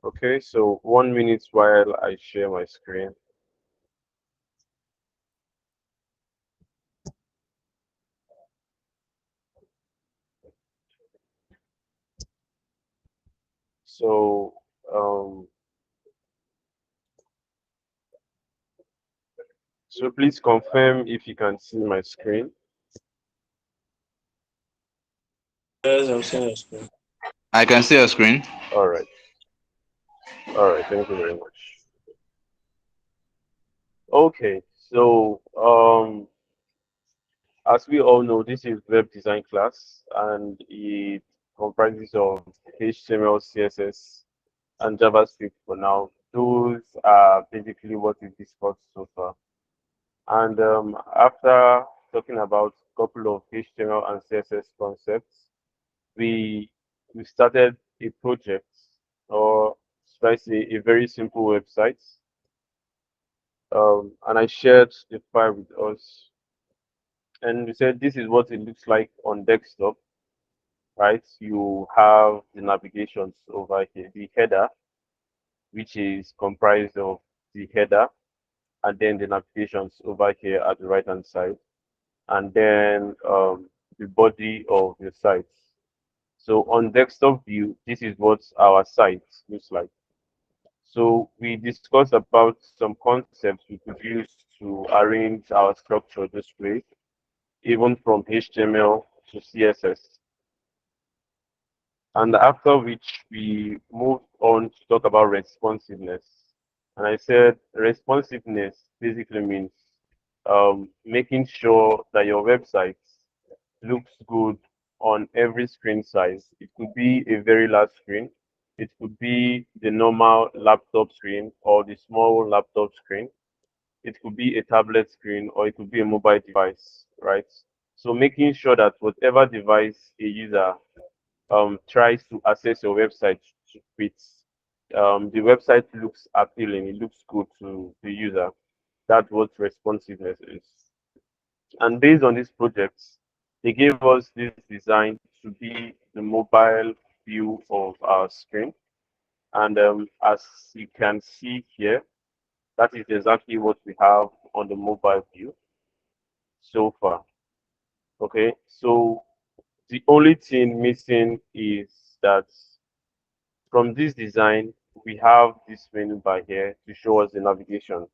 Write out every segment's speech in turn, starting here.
Okay, so 1 minute while I share my screen. So um, so please confirm if you can see my screen. Yes, I'm seeing your screen. I can see your screen. All right, all right. Thank you very much. Okay, so as we all know, this is web design class, and it comprises of HTML, CSS, and JavaScript for now. Those are basically what we discussed so far. And after talking about a couple of HTML and CSS concepts, we we started a project, or should I say a very simple website. And I shared the file with us, and we said this is what it looks like on desktop, right? You have the navigations over here, the header, which is comprised of the header, and then the navigations over here at the right hand side, and then the body of the site. So on desktop view, this is what our site looks like. So we discussed about some concepts we could use to arrange our structure this way, even from HTML to CSS. And after which we moved on to talk about responsiveness. And I said responsiveness basically means making sure that your website looks good on every screen size. It could be a very large screen. It could be the normal laptop screen or the small laptop screen. It could be a tablet screen or it could be a mobile device, right? So making sure that whatever device a user tries to access your website with, the website looks appealing, it looks good to the user. That's what responsiveness is. And based on this project, they gave us this design to be the mobile view of our screen. And as you can see here, that is exactly what we have on the mobile view so far. Okay, so the only thing missing is that from this design, we have this menu bar here to show us the navigation,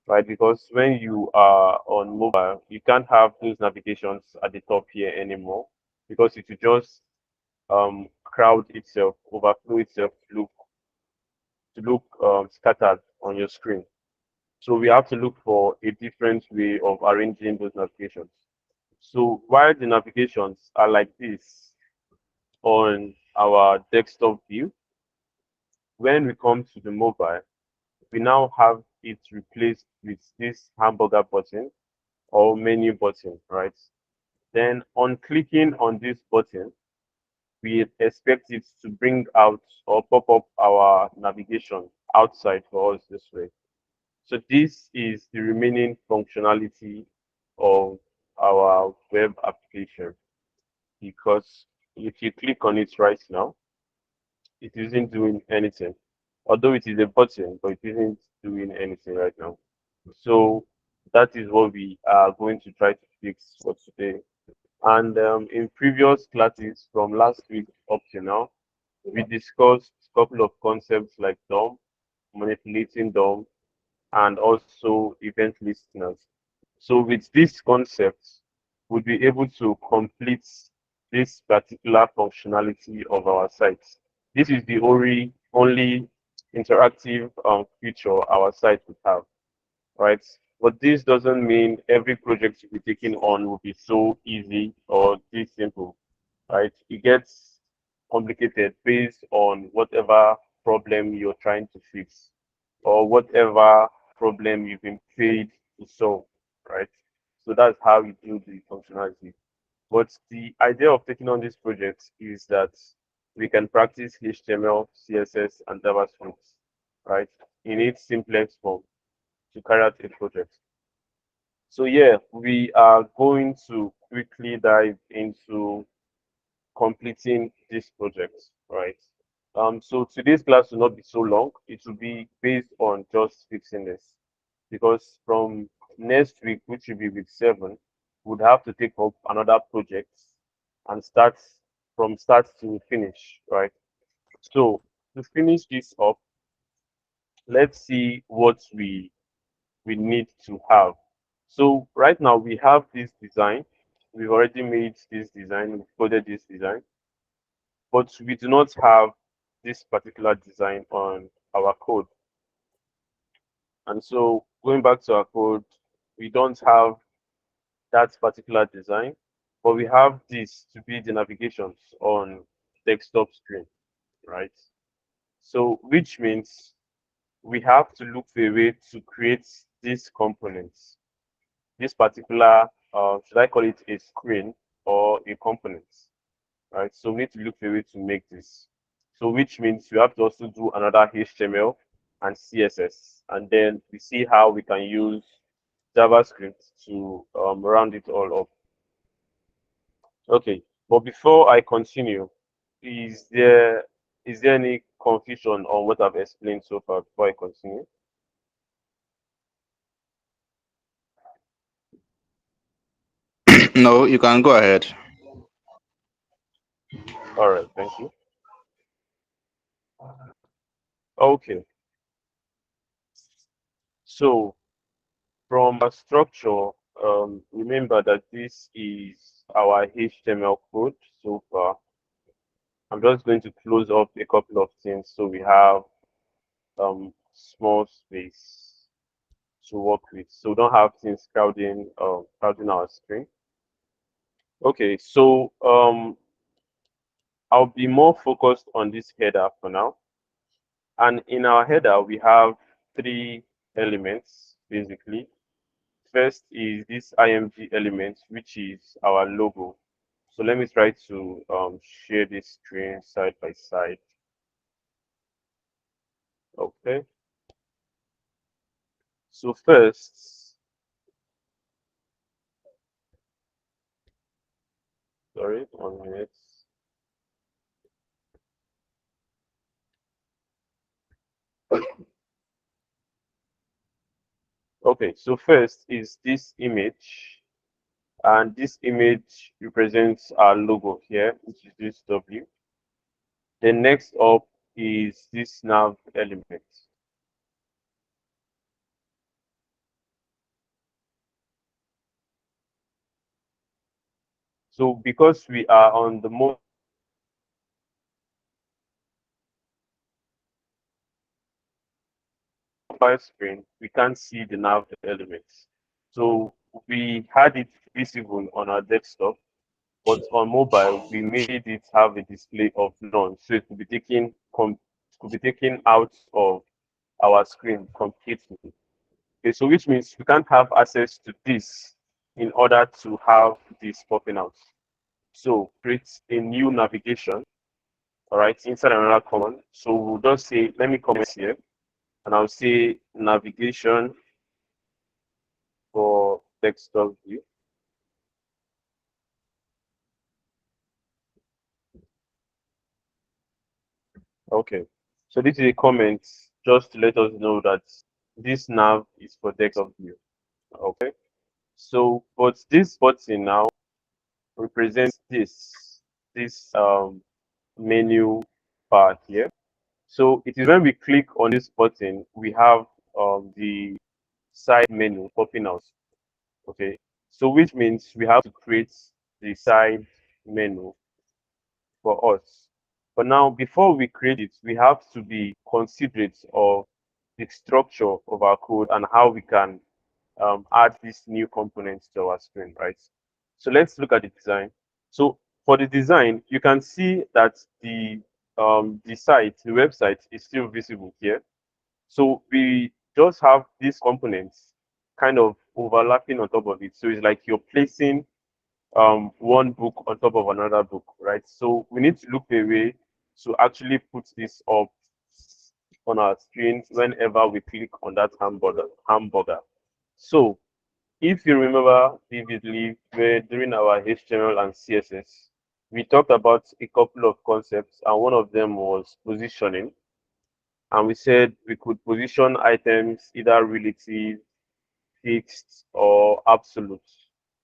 right? Because when you are on mobile, you can't have those navigations at the top here anymore because it will just crowd itself, overflow itself to look scattered on your screen. So we have to look for a different way of arranging those navigations. So while the navigations are like this on our desktop view, when we come to the mobile, we now have it replaced with this hamburger button or menu button, right? Then on clicking on this button, we expect it to bring out or pop up our navigation outside for us this way. So this is the remaining functionality of our web application, because if you click on it right now, it isn't doing anything. Although it is a button, but it isn't doing anything right now. So that is what we are going to try to fix for today. And in previous classes from last week up to now, we discussed a couple of concepts like DOM, manipulating DOM, and also event listeners. So with these concepts, we'll be able to complete this particular functionality of our site. This is the only interactive feature our site would have, right? But this doesn't mean every project you'll be taking on will be so easy or this simple, right? It gets complicated based on whatever problem you're trying to fix or whatever problem you've been paid to solve, right? So that's how you do the functionality. But the idea of taking on this project is that we can practice HTML, CSS, and JavaScript, right, in its simplest form to carry out a project. So yeah, we are going to quickly dive into completing this project, right? So today's class will not be so long. It will be based on just fixing this, because from next week, which will be week 7, would have to take up another project and start from start to finish, right? So to finish this up, let's see what we need to have. So right now we have this design. We've already made this design, we've coded this design, but we do not have this particular design on our code. And so going back to our code, we don't have that particular design, but we have this to be the navigations on desktop screen, right? So which means we have to look for a way to create these components, this particular, should I call it a screen or a component, right? So we need to look for a way to make this. So which means we have to also do another HTML and CSS, and then we see how we can use JavaScript to round it all up. Okay, but before I continue, is there is there any confusion on what I've explained so far before I continue? No, you can go ahead. All right, thank you. Okay, so from our structure, remember that this is our HTML code so far. I'm just going to close up a couple of things so we have small space to work with, so we don't have things crowding our screen. Okay, so I'll be more focused on this header for now. And in our header, we have 3 elements basically. First is this IMG element, which is our logo. So let me try to share this screen side by side. Okay. So first, sorry, 1 minute. Okay, so first is this image, and this image represents our logo here, which is this W. The next up is this nav element. So because we are on the mobile screen, we can't see the nav elements. So we had it visible on our desktop, but on mobile we made it have a display of none. So it could be taken out of our screen completely. Okay, so which means we can't have access to this in order to have this popping out. So create a new navigation, all right, inside another command. So we'll just say, let me comment here, and I'll say navigation for desktop view. Okay, so this is a comment just to let us know that this nav is for desktop view. Okay, so but this button now represents this menu bar here. So it is when we click on this button, we have the side menu popping out. Okay, so which means we have to create the side menu for us. But now, before we create it, we have to be considerate of the structure of our code and how we can add these new components to our screen, right? So let's look at the design. So for the design, you can see that the website is still visible here. So we just have these components kind of overlapping on top of it. So it's like you're placing one book on top of another book, right? So we need to look for a way to actually put this up on our screen whenever we click on that hamburger. So if you remember vividly, where during our HTML and CSS, we talked about a couple of concepts, and one of them was positioning. And we said we could position items either relative, fixed, or absolute.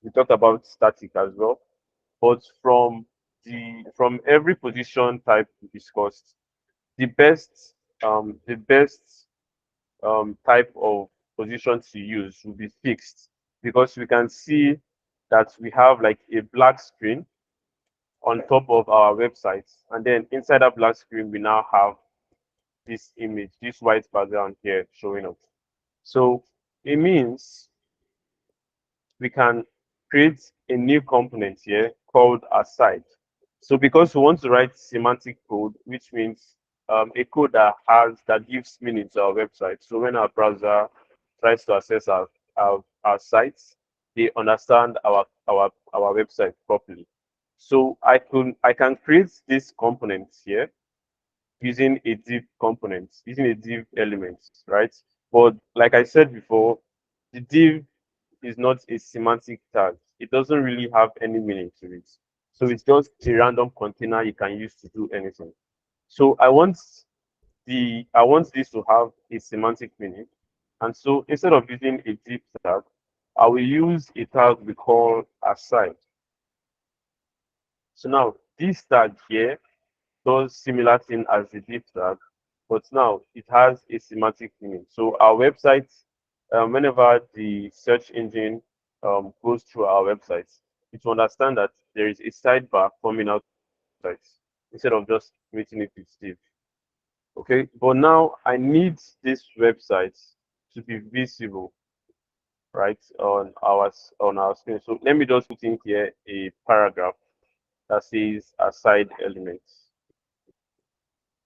We talked about static as well. But from every position type we discussed, the best type of position to use will be fixed, because we can see that we have like a black screen on top of our website, and then inside that black screen we now have this image, this white background here showing up. So it means we can create a new component here called aside. So because we want to write semantic code, which means a code that gives meaning to our website. So when our browser tries to access our sites, they understand our website properly. So I can create this component here using a div component, using a div element, right? But like I said before, the div is not a semantic tag. It doesn't really have any meaning to it. So it's just a random container you can use to do anything. So I want this to have a semantic meaning. And so instead of using a div tag, I will use a tag we call aside. So now this tag here does similar thing as the div tag, but now it has a semantic meaning. So our website, whenever the search engine goes through our website, it will understand that there is a sidebar coming out of the site instead of just meeting it with div. Okay, but now I need this website to be visible, right, on our screen. So let me just put in here a paragraph that says aside elements.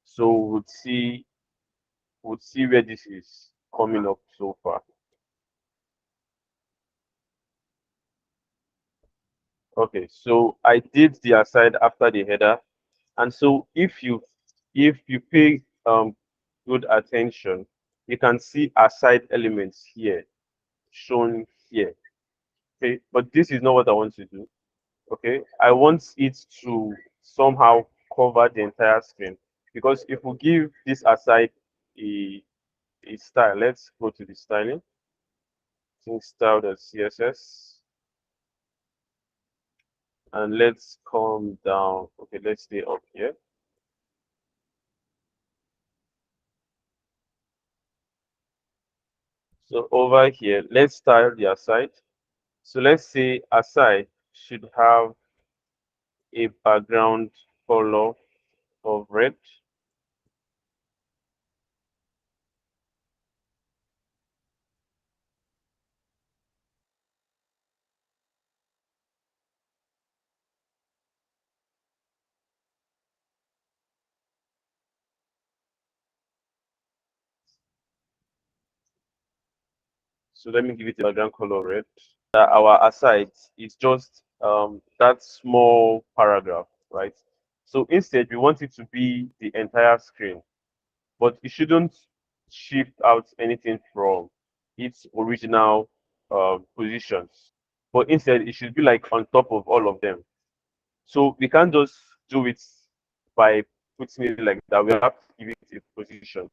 So we'll see where this is coming up so far. Okay, so I did the aside after the header, and so if you pay good attention, you can see aside elements here shown here. Okay, but this is not what I want to do. Okay, I want it to somehow cover the entire screen, because if we give this aside a style, let's go to the styling. Think style.css, and let's come down. Okay, let's stay up here. So over here, let's style the aside. So let's say aside should have a background color of red. So let me give it a background color red. Our aside is just that small paragraph, right? So instead, we want it to be the entire screen, but it shouldn't shift out anything from its original positions. But instead, it should be like on top of all of them. So we can't just do it by putting it like that. We have to give it a position.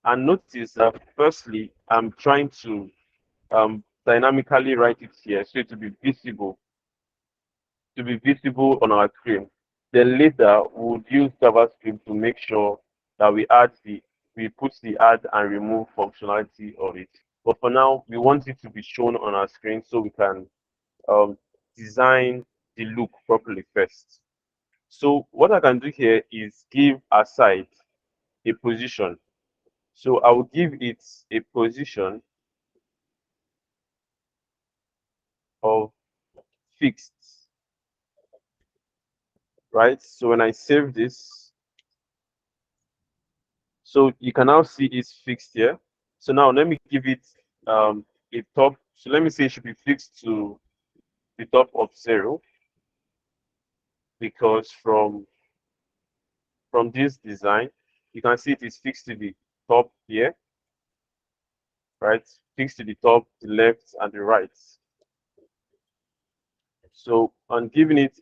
And notice that firstly, I'm trying to dynamically write it here so to be visible on our screen. Then later we'll use JavaScript to make sure that we put the add and remove functionality of it. But for now, we want it to be shown on our screen so we can um, design the look properly first. So what I can do here is give aside a position. So I will give it a position of fixed, right? So when I save this, so you can now see it's fixed here. So now let me give it a top. So let me say it should be fixed to the top of 0, because from this design, you can see it is fixed to the top here, right? Fixed to the top, the left, and the right. So on giving it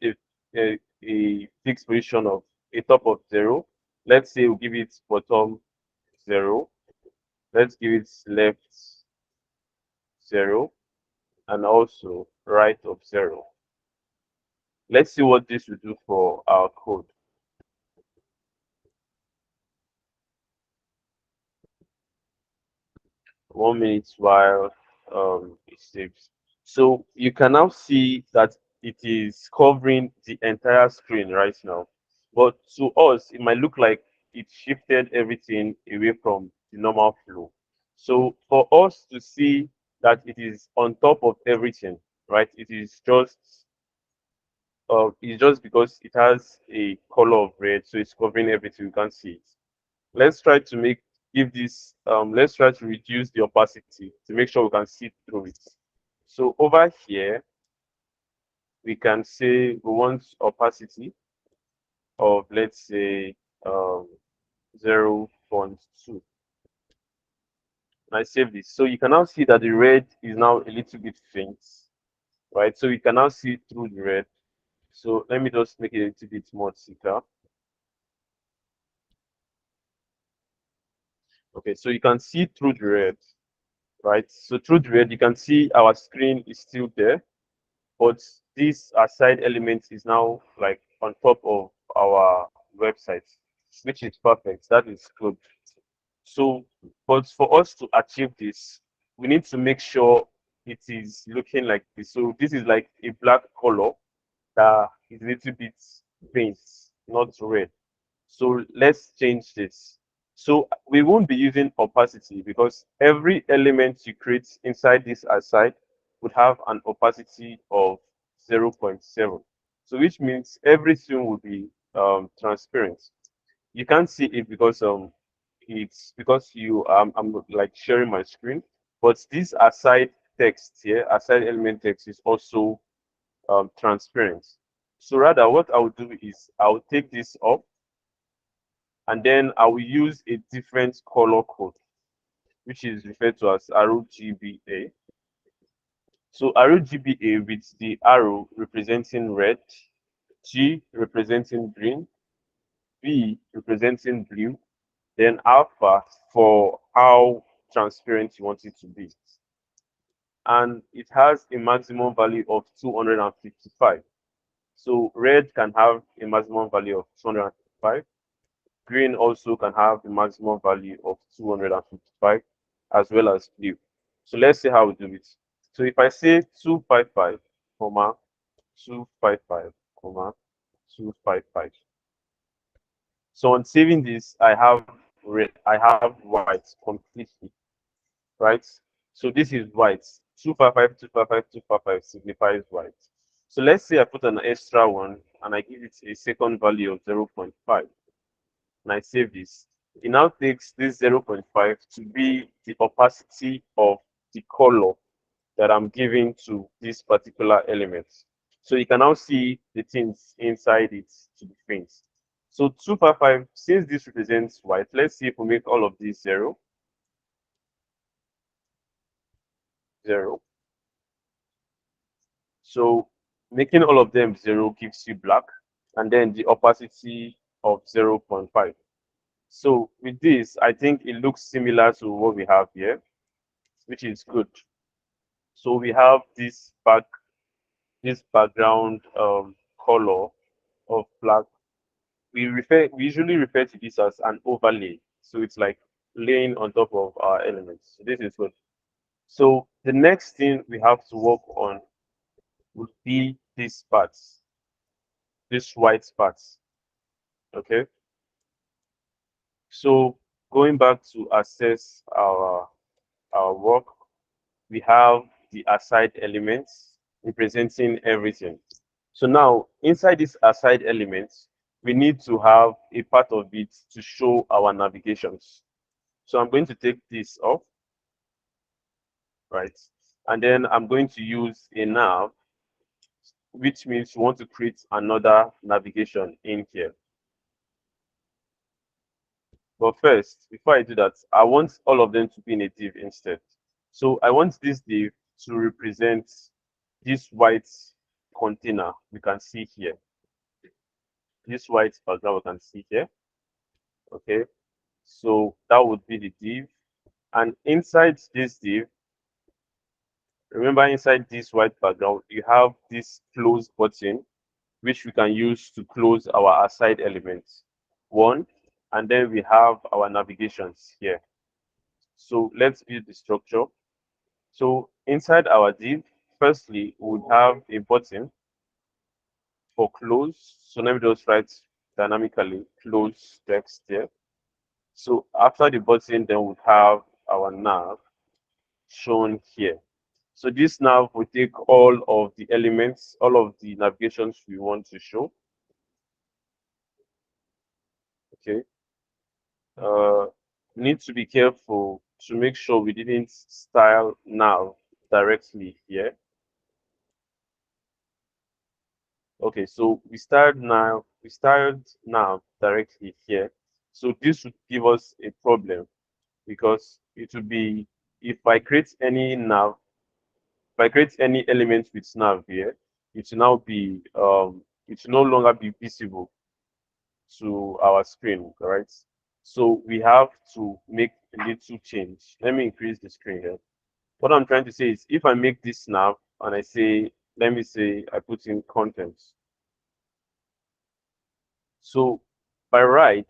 a a fixed position of a top of 0. Let's say we'll give it bottom 0. Let's give it left 0 and also right of 0. Let's see what this will do for our code. 1 minute while it saves. So you can now see that it is covering the entire screen right now. But to us, it might look like it shifted everything away from the normal flow. So for us to see that it is on top of everything, right? It's just because it has a color of red, so it's covering everything. You can't see it. Let's try to let's try to reduce the opacity to make sure we can see through it. So over here, we can say we want opacity of, let's say, um, 0.2. I save this. So you can now see that the red is now a little bit faint, right? So you can now see through the red. So let me just make it a little bit more thicker. Okay, so you can see through the red, right? So through the red, you can see our screen is still there, but this aside element is now like on top of our website, which is perfect. That is good. So, but for us to achieve this, we need to make sure it is looking like this. So this is like a black color that is a little bit faint, not red. So let's change this. So we won't be using opacity because every element you create inside this aside would have an opacity of 0.7. So which means everything will be transparent. You can't see it because it's because I'm like sharing my screen, but this aside text here, aside element text is also transparent. So rather what I will do is I'll take this off and then I will use a different color code, which is referred to as RGBA. So RGBA with the arrow representing red, G representing green, B representing blue, then alpha for how transparent you want it to be. And it has a maximum value of 255. So red can have a maximum value of 255. Green also can have a maximum value of 255, as well as blue. So let's see how we do it. So if I say 255, comma, 255, comma, 255. So on saving this, I have red, I have white completely, right? So this is white. 255, 255, 255 signifies white. So let's say I put an extra one and I give it a second value of 0.5. And I save this. It now takes this 0.5 to be the opacity of the color that I'm giving to this particular element. So you can now see the things inside it to be faint. So 255, since this represents white, let's see if we make all of these 0, 0. So making all of them 0 gives you black, and then the opacity of 0.5. So with this, I think it looks similar to what we have here, which is good. So we have this background color of black. We usually refer to this as an overlay. So it's like laying on top of our elements. So this is good. So the next thing we have to work on would be these parts, this white parts. Okay. So going back to assess our work, we have the aside elements representing everything. So now inside this aside elements, we need to have a part of it to show our navigations. So I'm going to take this off, right? And then I'm going to use a nav, which means you want to create another navigation in here. But first, before I do that, I want all of them to be in a div instead. So I want this div to represent this white container we can see here. this white background we can see here. Okay, so that would be the div, and inside this div, remember inside this white background, you have this close button, which we can use to close our aside elements. One, and then we have our navigations here. So let's build the structure. So inside our div, firstly, we would have a button for close. So let me just write dynamically close text here. So after the button, then we have our nav shown here. So this nav will take all of the elements, all of the navigations we want to show. Okay. Need to be careful to make sure we didn't style nav directly here. Okay, so we styled nav directly here. So this would give us a problem because it would be if I create any nav, if I create any element with nav here, it will now be it will no longer be visible to our screen, right? So we have to make a little change. Let me increase the screen here. What I'm trying to say is if I make this nav and I say, let me say I put in content. So by right,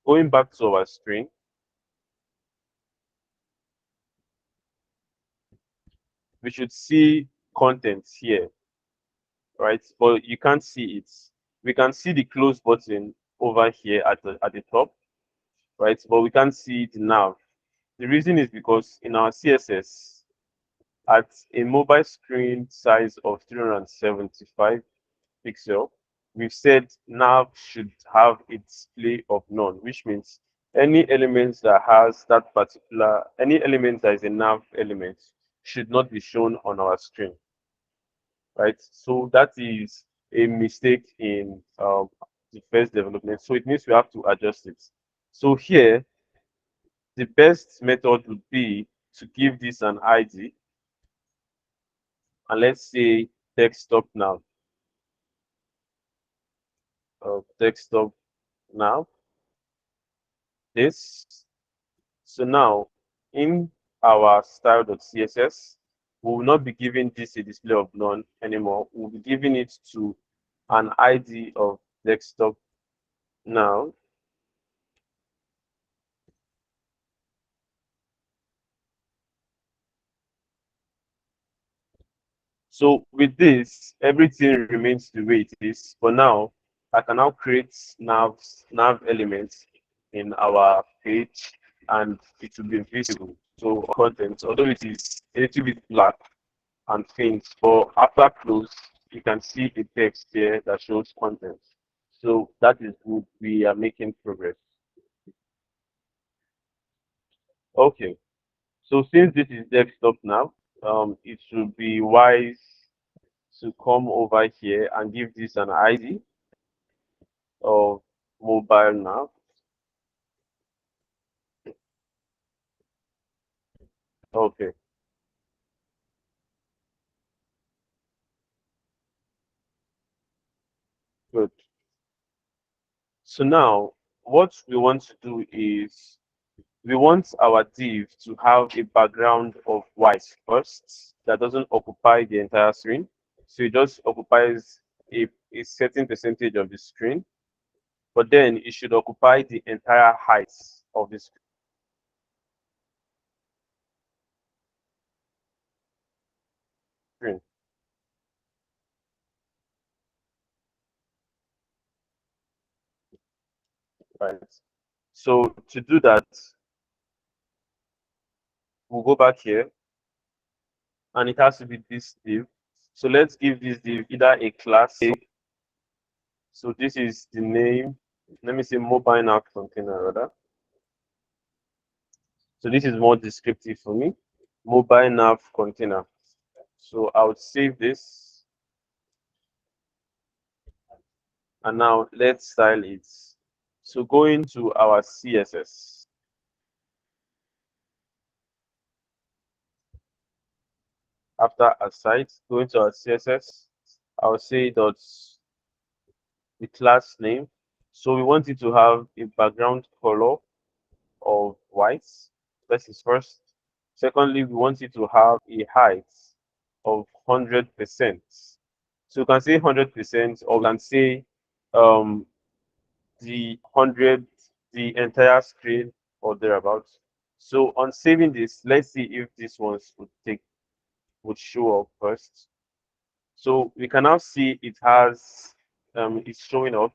going back to our screen, we should see content here, right? But you can't see it. We can see the close button over here at the top, right? But we can't see the nav. The reason is because in our CSS, at a mobile screen size of 375 pixel, we've said nav should have a display of none, which means any element that has that particular, any element that is a nav element should not be shown on our screen, right? So that is a mistake in the first development. So it means we have to adjust it. So here, the best method would be to give this an ID, and let's say desktop now. Desktop now. This. So now in our style.css, we will not be giving this a display of none anymore. We'll be giving it to an ID of desktop now. So with this, everything remains the way it is. But now I can now create nav elements in our page and it will be visible. So content, although it is a little bit black and faint, but after close, you can see the text here that shows content. So that is good. We are making progress. Okay. So since this is desktop now, it should be wise to come over here and give this an ID of mobile now. Okay, good. So now what we want to do is we want our div to have a background of white first that doesn't occupy the entire screen. So it just occupies a certain percentage of the screen, but then it should occupy the entire height of the screen, right? So to do that, we'll go back here and it has to be this div. So let's give this div either a class. So this is the name. Let me say mobile nav container rather. So this is more descriptive for me. Mobile nav container. So I would save this. And now let's style it. So going to our CSS. After a site, going to our CSS, I'll say dot the class name. So we want it to have a background color of white. That is first. Secondly, we want it to have a height of 100%. So you can say 100%, or we can say um, the 100, the entire screen or thereabouts. So on saving this, let's see if this ones would show up first. So we can now see it has it's showing up,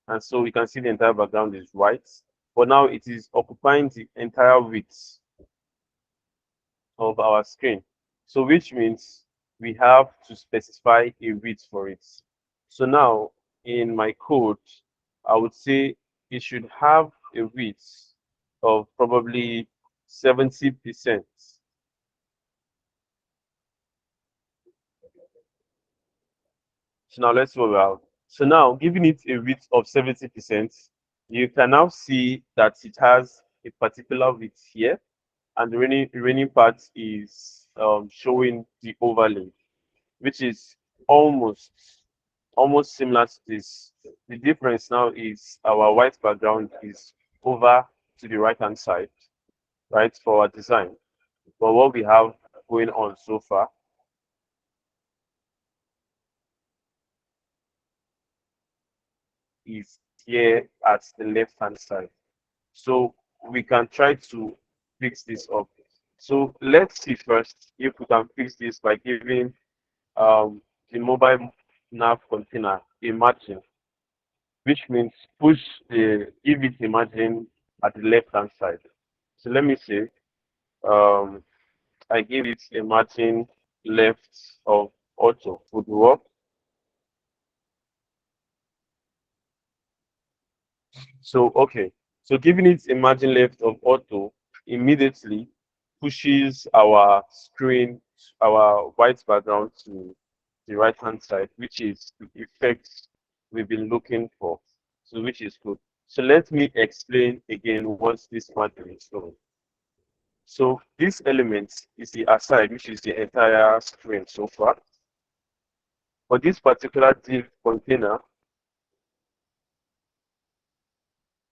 and so we can see the entire background is white. But now it is occupying the entire width of our screen. So which means we have to specify a width for it. So now in my code, I would say it should have a width of probably 70%. So now let's roll out. So now giving it a width of 70%, you can now see that it has a particular width here, and the remaining part is showing the overlay, which is almost almost similar to this. The difference now is our white background is over to the right hand side, right, for our design. But what we have going on so far is here at the left hand side. So we can try to fix this up. So let's see first if we can fix this by giving the mobile nav container a margin, which means push the give it a margin at the left hand side. So let me say um, I give it a margin left of auto would work. So okay, so giving it a margin left of auto immediately pushes our screen, our white background to the right hand side, which is the effect we've been looking for. So which is good. So let me explain again what this margin is doing. So this element is the aside, which is the entire screen so far. For this particular div container,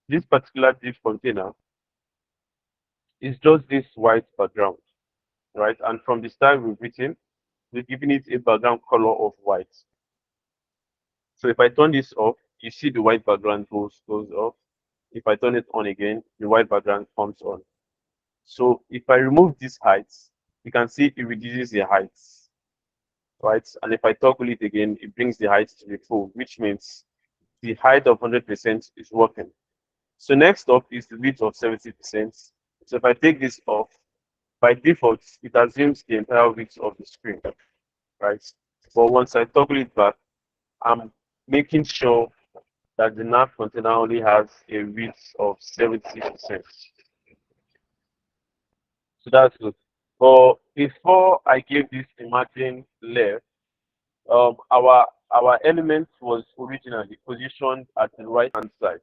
this particular div container is just this white background, right? And from the style we've written, we're giving it a background color of white. So if I turn this off, you see the white background goes off. If I turn it on again, the white background comes on. So if I remove this height, you can see it reduces the height, right? And if I toggle it again, it brings the height to the full, which means the height of 100% is working. So next up is the width of 70%. So if I take this off, by default, it assumes the entire width of the screen, right? But once I toggle it back, I'm making sure that the nav container only has a width of 70%. So that's good. But before I gave this imagine left, our element was originally positioned at the right hand side.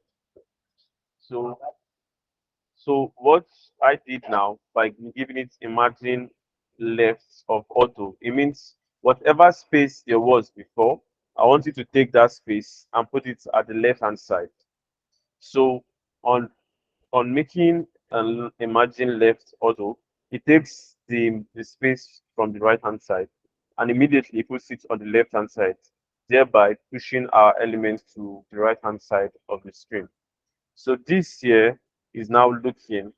So what I did now by giving it imagine left of auto, it means whatever space there was before, I want you to take that space and put it at the left hand side. So on making an imagine left auto, it takes the space from the right hand side and immediately puts it on the left hand side, thereby pushing our elements to the right hand side of the screen. So this here is now looking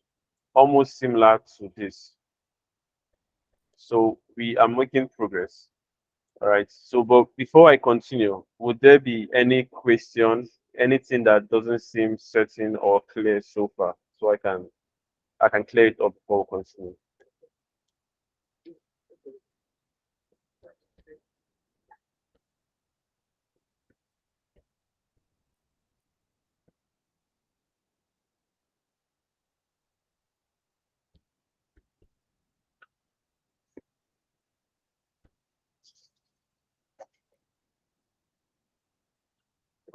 almost similar to this. So we are making progress. All right. So, but before I continue, would there be any questions, anything that doesn't seem certain or clear so far, so I can clear it up before we continue.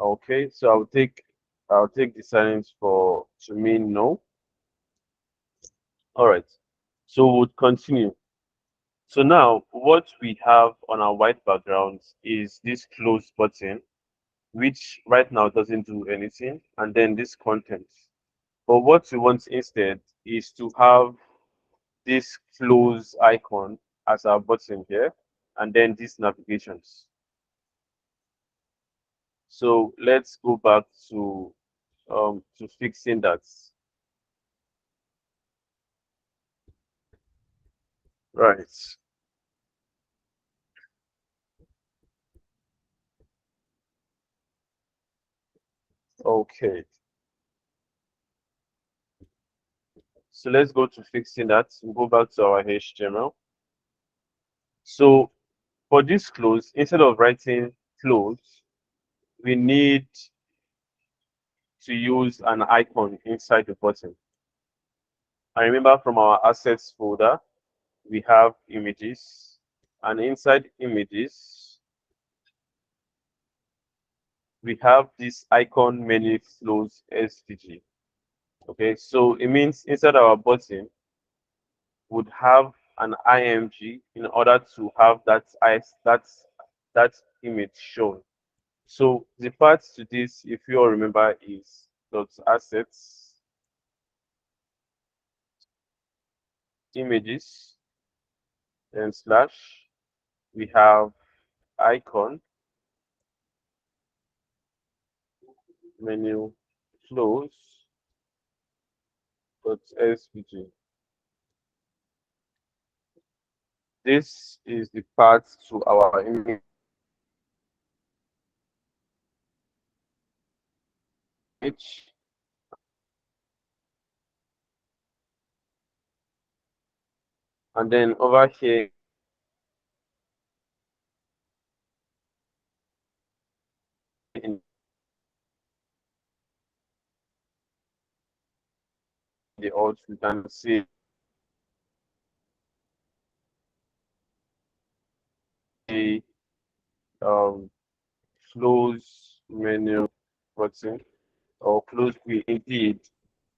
Okay. So I'll take the silence for to mean no. All right. So we'll continue. So now what we have on our white background is this close button, which right now doesn't do anything, and then this content. But what we want instead is to have this close icon as our button here, and then these navigations. So let's go back to fixing that. Right. Okay. So let's go to fixing that. We'll go back to our HTML. So for this close, instead of writing close, we need to use an icon inside the button. I remember from our assets folder, we have images, and inside images, we have this icon menu flows SVG. Okay, so it means inside our button would have an IMG in order to have that image shown. So the part to this, if you all remember, is dot assets images and slash. We have icon menu flows dot svg. This is the part to our image, and then over here in the alt, we can see the um, close menu button or close we indeed.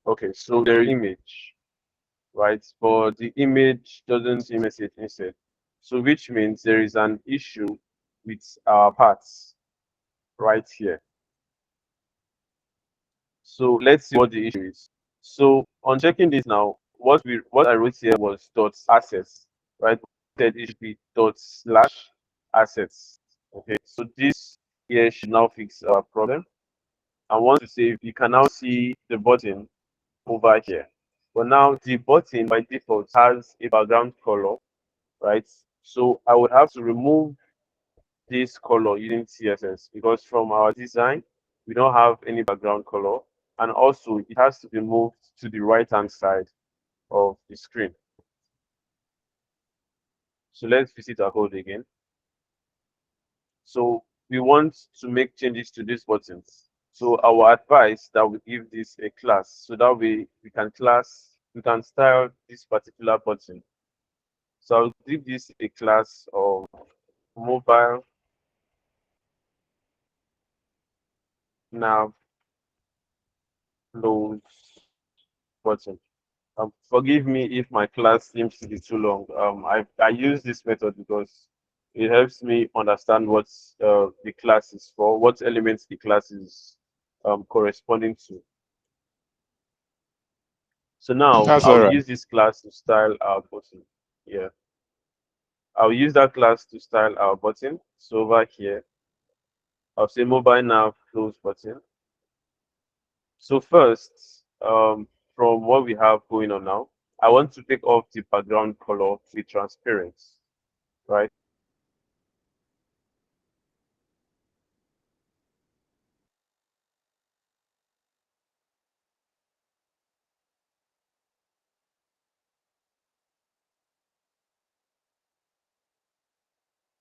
Okay, so there is image, right? But the image doesn't see message instead. So which means there is an issue with our parts right here. So let's see what the issue is. So on checking this now, what I wrote here was dot assets, right? That it should be dot slash assets. Okay, so this here should now fix our problem. I want to say you can now see the button over here. But now the button by default has a background color, right? So I would have to remove this color using CSS because from our design, we don't have any background color. And also it has to be moved to the right-hand side of the screen. So let's visit our code again. So we want to make changes to these buttons. So our advice that we give this a class, so that we can style this particular button. So I'll give this a class of mobile nav load button. Forgive me if my class seems to be too long. I use this method because it helps me understand what the class is for, what elements the class is corresponding to. So now That's all I'll right. use this class to style our button. Yeah, I'll use that class to style our button. So over here, I'll say mobile nav close button. So first, from what we have going on now, I want to take off the background color to be transparent, right?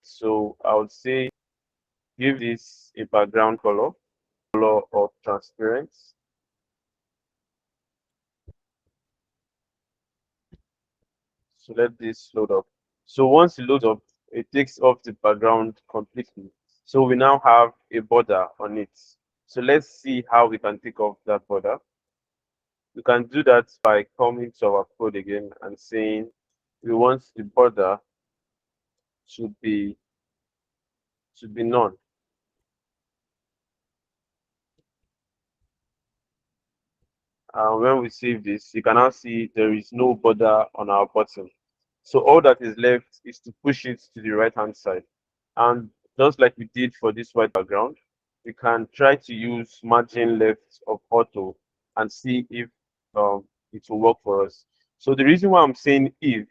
So I would say give this a background color of transparent. So let this load up. So once it loads up, it takes off the background completely. So we now have a border on it. So let's see how we can take off that border. We can do that by coming to our code again and saying we want the border to be none. When we save this, you can now see there is no border on our button. So all that is left is to push it to the right hand side. And just like we did for this white background, we can try to use margin left of auto and see if it will work for us. So the reason why I'm saying if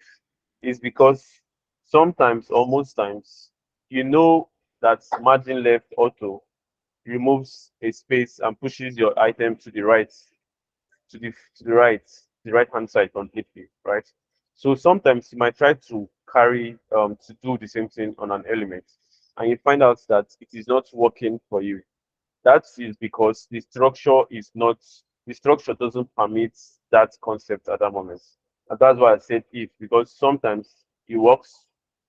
is because sometimes or most times, you know that margin left auto removes a space and pushes your item to the right, the right hand side completely, right? So sometimes you might try to carry to do the same thing on an element, and you find out that it is not working for you. That is because the structure doesn't permit that concept at that moment. And that's why I said if, because sometimes it works,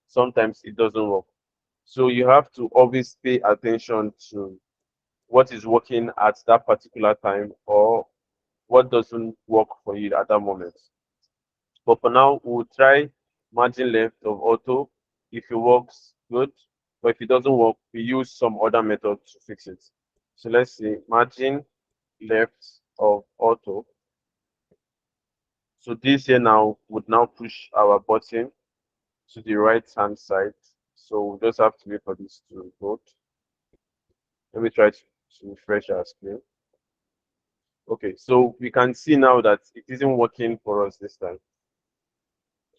sometimes it doesn't work. So you have to always pay attention to what is working at that particular time or what doesn't work for you at that moment. But for now, we'll try margin left of auto. If it works, good. But if it doesn't work, we use some other method to fix it. So let's see, margin left of auto. So this here now would now push our button to the right hand side. So we just have to wait for this to load. Let me try to refresh our screen. Okay, so we can see now that it isn't working for us this time,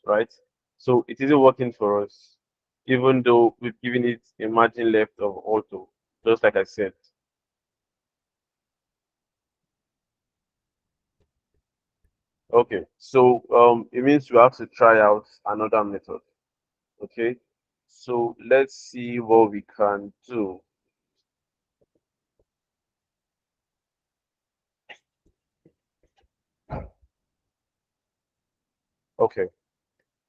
right? So it isn't working for us, even though we've given it a margin left of auto, just like I said. Okay, so it means we have to try out another method. Okay, so let's see what we can do. Okay,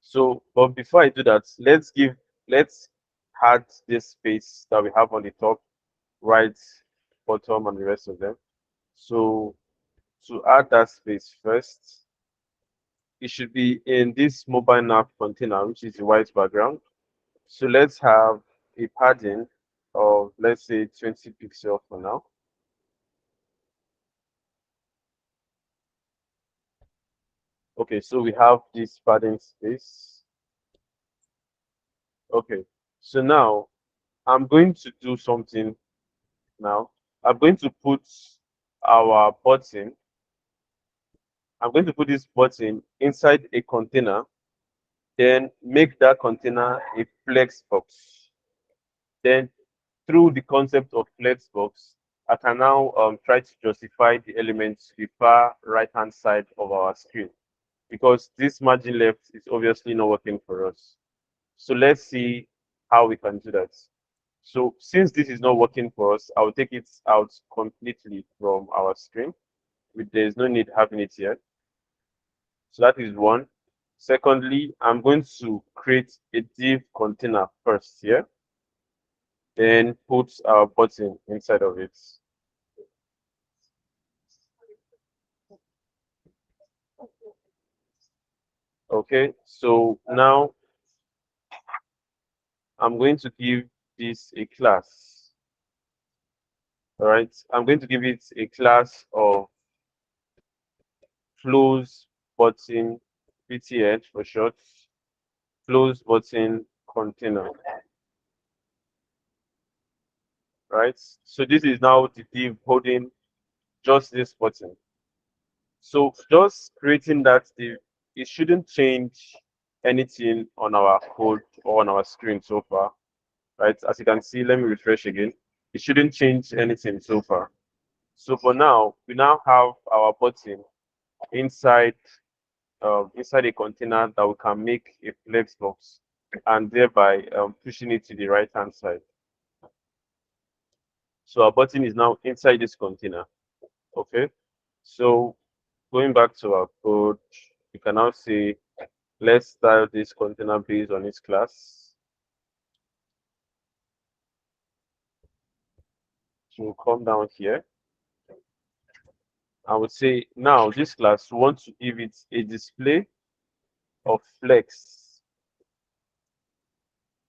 so but before I do that, let's add this space that we have on the top, right, bottom, and the rest of them. So to add that space first, it should be in this mobile nav container, which is the white background. So let's have a padding of, let's say, 20 pixels for now. Okay, so we have this padding space. Okay, so now I'm going to do something now. I'm going to put our button, I'm going to put this button inside a container, then make that container a flex box. Then through the concept of flexbox, I can now try to justify the elements to the far right hand side of our screen because this margin left is obviously not working for us. So let's see how we can do that. So since this is not working for us, I'll take it out completely from our screen. There's no need having it here. So that is one. Secondly, I'm going to create a div container first here, then put our button inside of it. Okay, so now I'm going to give this a class. All right, I'm going to give it a class of close button PTH for short, close button container. Right, so this is now the div holding just this button. So just creating that div, it shouldn't change anything on our code or on our screen so far. Right, as you can see, let me refresh again. It shouldn't change anything so far. So for now, we now have our button inside inside a container that we can make a flex box and thereby pushing it to the right hand side. So our button is now inside this container. Okay. So going back to our code, you can now say, let's style this container based on its class. So we'll come down here. I would say now this class, we want to give it a display of flex.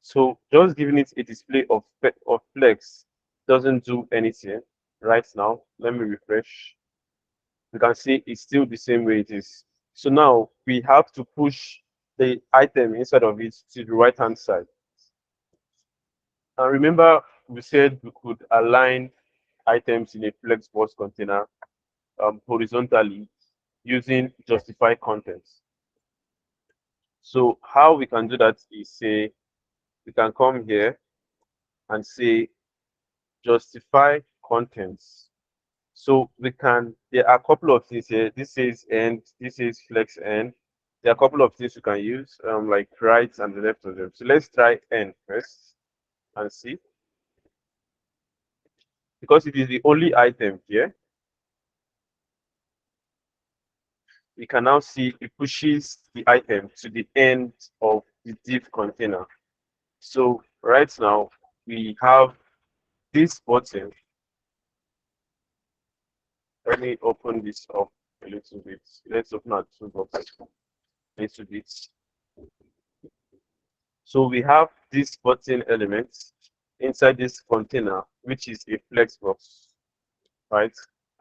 So just giving it a display of flex doesn't do anything right now. Let me refresh. We can see it's still the same way it is. So now we have to push the item inside of it to the right hand side. And remember, we said we could align items in a flexbox container horizontally using justify contents. So how we can do that is say we can come here and say justify contents. So we can, there are a couple of things here. This is end, this is flex end. There are a couple of things you can use, like right and the left of them. So let's try end first and see. Because it is the only item here, we can now see it pushes the item to the end of the div container. So right now we have this button. Let me open this up a little bit. Let's open our toolbox a little bit. So we have this button element inside this container, which is a flex box, right?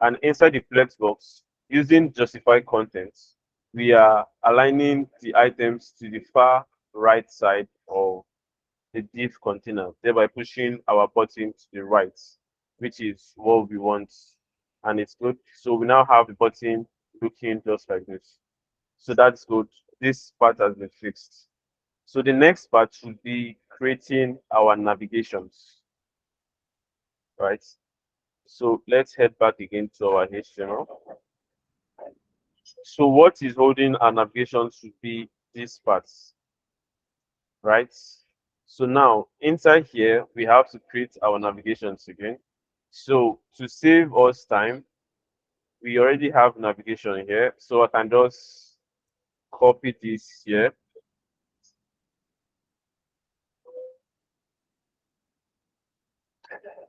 And inside the flex box, using justify contents, we are aligning the items to the far right side of the div container, thereby pushing our button to the right, which is what we want. And it's good. So we now have the button looking just like this. So that's good. This part has been fixed. So the next part should be creating our navigations, right? So let's head back again to our HTML. So what is holding our navigation should be these parts, right? So now inside here, we have to create our navigations again. So to save us time, we already have navigation here. So I can just copy this here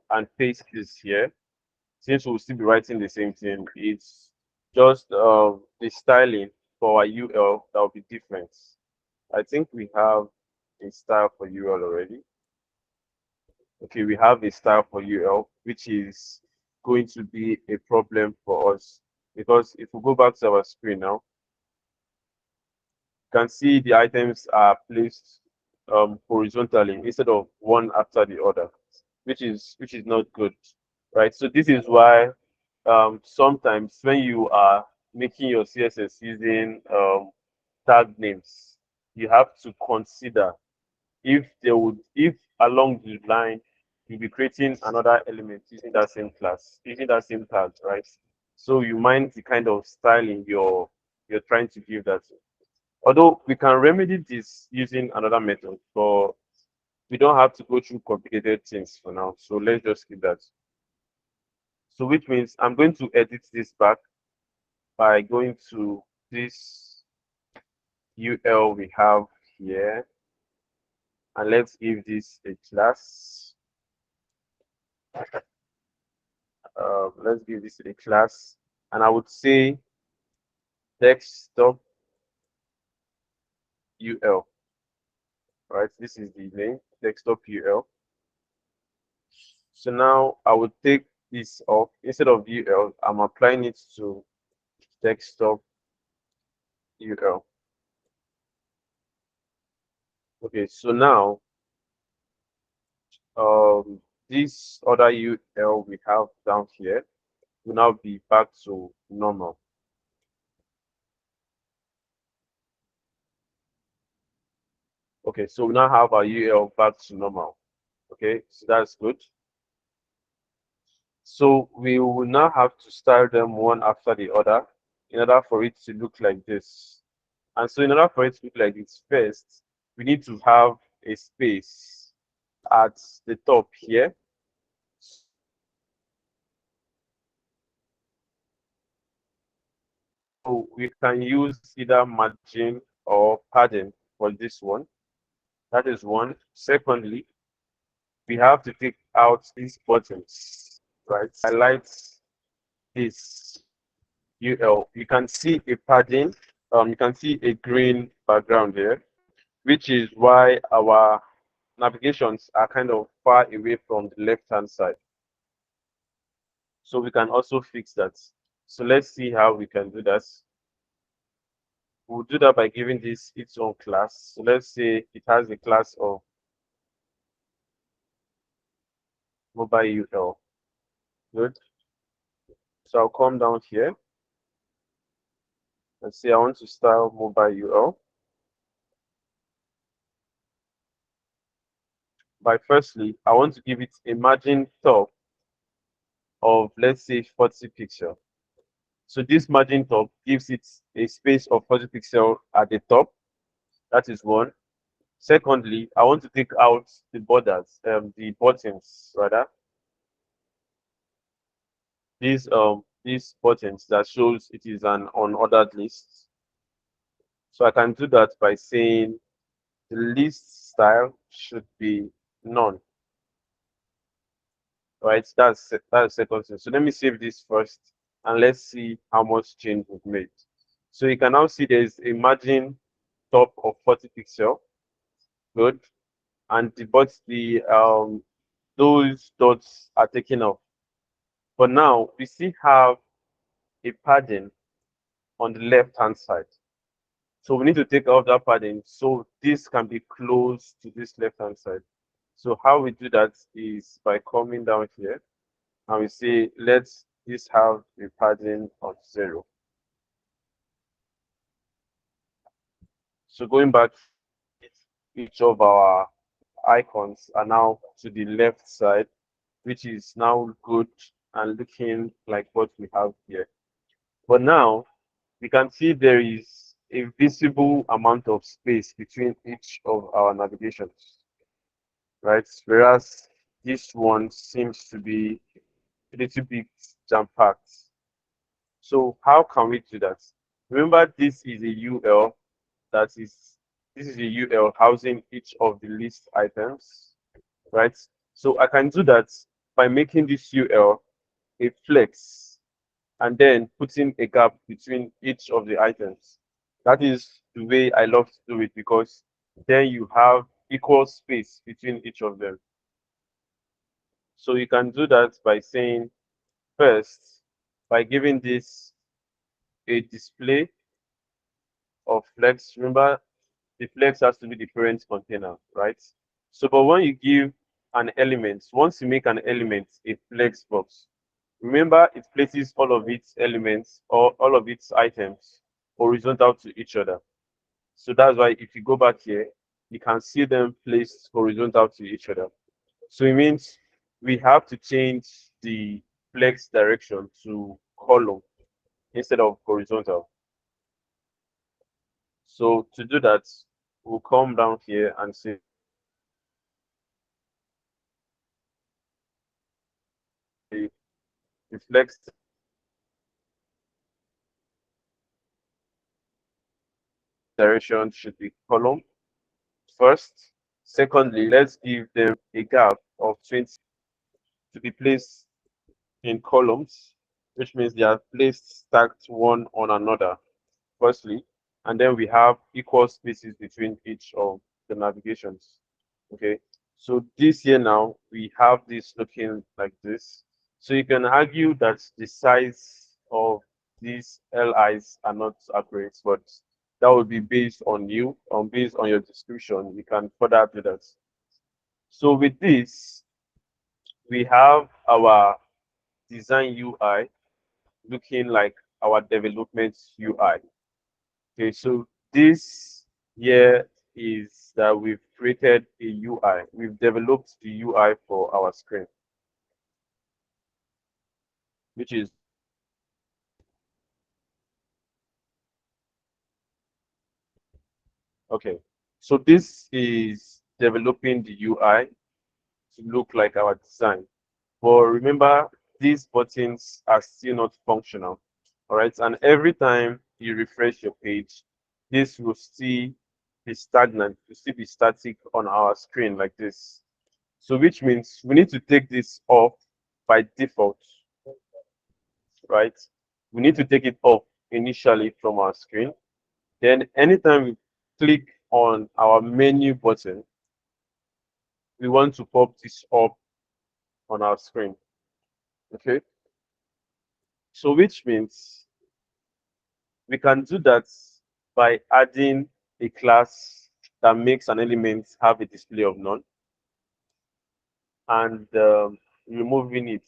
and paste this here. Since we'll still be writing the same thing, it's just the styling for our UL that will be different. I think we have a style for UL already. Okay, we have a style for UL, which is going to be a problem for us because if we go back to our screen now, you can see the items are placed horizontally instead of one after the other, which is not good, right? So this is why sometimes when you are making your CSS using tag names, you have to consider if along the line you'll be creating another element using that same class, using that same tag, right? So you mind the kind of styling you're trying to give that. Although we can remedy this using another method, but we don't have to go through complicated things for now. So let's just keep that. So which means I'm going to edit this back by going to this UL we have here, and let's give this a class. Let's give this a class, and I would say desktop UL. Right, this is the name, desktop UL. So now I would take this off. Instead of UL, I'm applying it to desktop UL. Okay, so now this other UL we have down here will now be back to normal. Okay, so we now have our UL back to normal. Okay, so that's good. So we will now have to style them one after the other in order for it to look like this. And so in order for it to look like this, first, we need to have a space at the top here. So we can use either margin or padding for this one. That is one. Secondly, we have to take out these buttons, right? Highlight this UL. You can see a padding. You can see a green background here, which is why our navigations are kind of far away from the left-hand side. So we can also fix that. So let's see how we can do that. We'll do that by giving this its own class. So let's say it has a class of mobile UL. Good. So I'll come down here and say I want to style mobile UL. By firstly, I want to give it a margin top of, let's say, 40 pixel. So this margin top gives it a space of 40 pixel at the top. That is one. Secondly, I want to take out the borders, the buttons rather. These buttons that shows it is an unordered list. So I can do that by saying the list style should be none. Right? That's the second thing. So let me save this first and let's see how much change we've made. So you can now see there's a margin top of 40 pixel. Good. And those dots are taken off. But now we still have a padding on the left hand side. So we need to take off that padding so this can be close to this left hand side. So how we do that is by coming down here and we say let's this have a padding of 0. So going back, each of our icons are now to the left side, which is now good and looking like what we have here. But now we can see there is a visible amount of space between each of our navigations, right? Whereas this one seems to be a little bit jam-packed. So how can we do that? Remember, this is a UL this is a UL housing each of the list items, right? So I can do that by making this UL a flex and then putting a gap between each of the items. That is the way I love to do it because then you have equal space between each of them. So you can do that by saying first, by giving this a display of flex. Remember, the flex has to be the parent container, right? So, but when you give an element, once you make an element a flex box, remember it places all of its elements or all of its items horizontal to each other. So that's why if you go back here, you can see them placed horizontal to each other. So it means we have to change the flex direction to column instead of horizontal. So to do that, we'll come down here and say the flex direction should be column first. Secondly, let's give them a gap of 20 to be placed in columns, which means they are placed stacked one on another, firstly, and then we have equal spaces between each of the navigations. Okay, so this here now we have this looking like this. So you can argue that the size of these LIs are not accurate, but that would be based on you, based on your description. You can further do that. So with this, we have our design UI looking like our development UI. Okay, so this here is that we've created a UI. We've developed the UI for our screen, which is okay. So this is developing the UI to look like our design. But remember, these buttons are still not functional. All right. And every time you refresh your page, this will still be stagnant, will still be static on our screen like this. So which means we need to take this off by default, right? We need to take it off initially from our screen. Then anytime we click on our menu button, we want to pop this up on our screen. Okay. So which means we can do that by adding a class that makes an element have a display of none and removing it.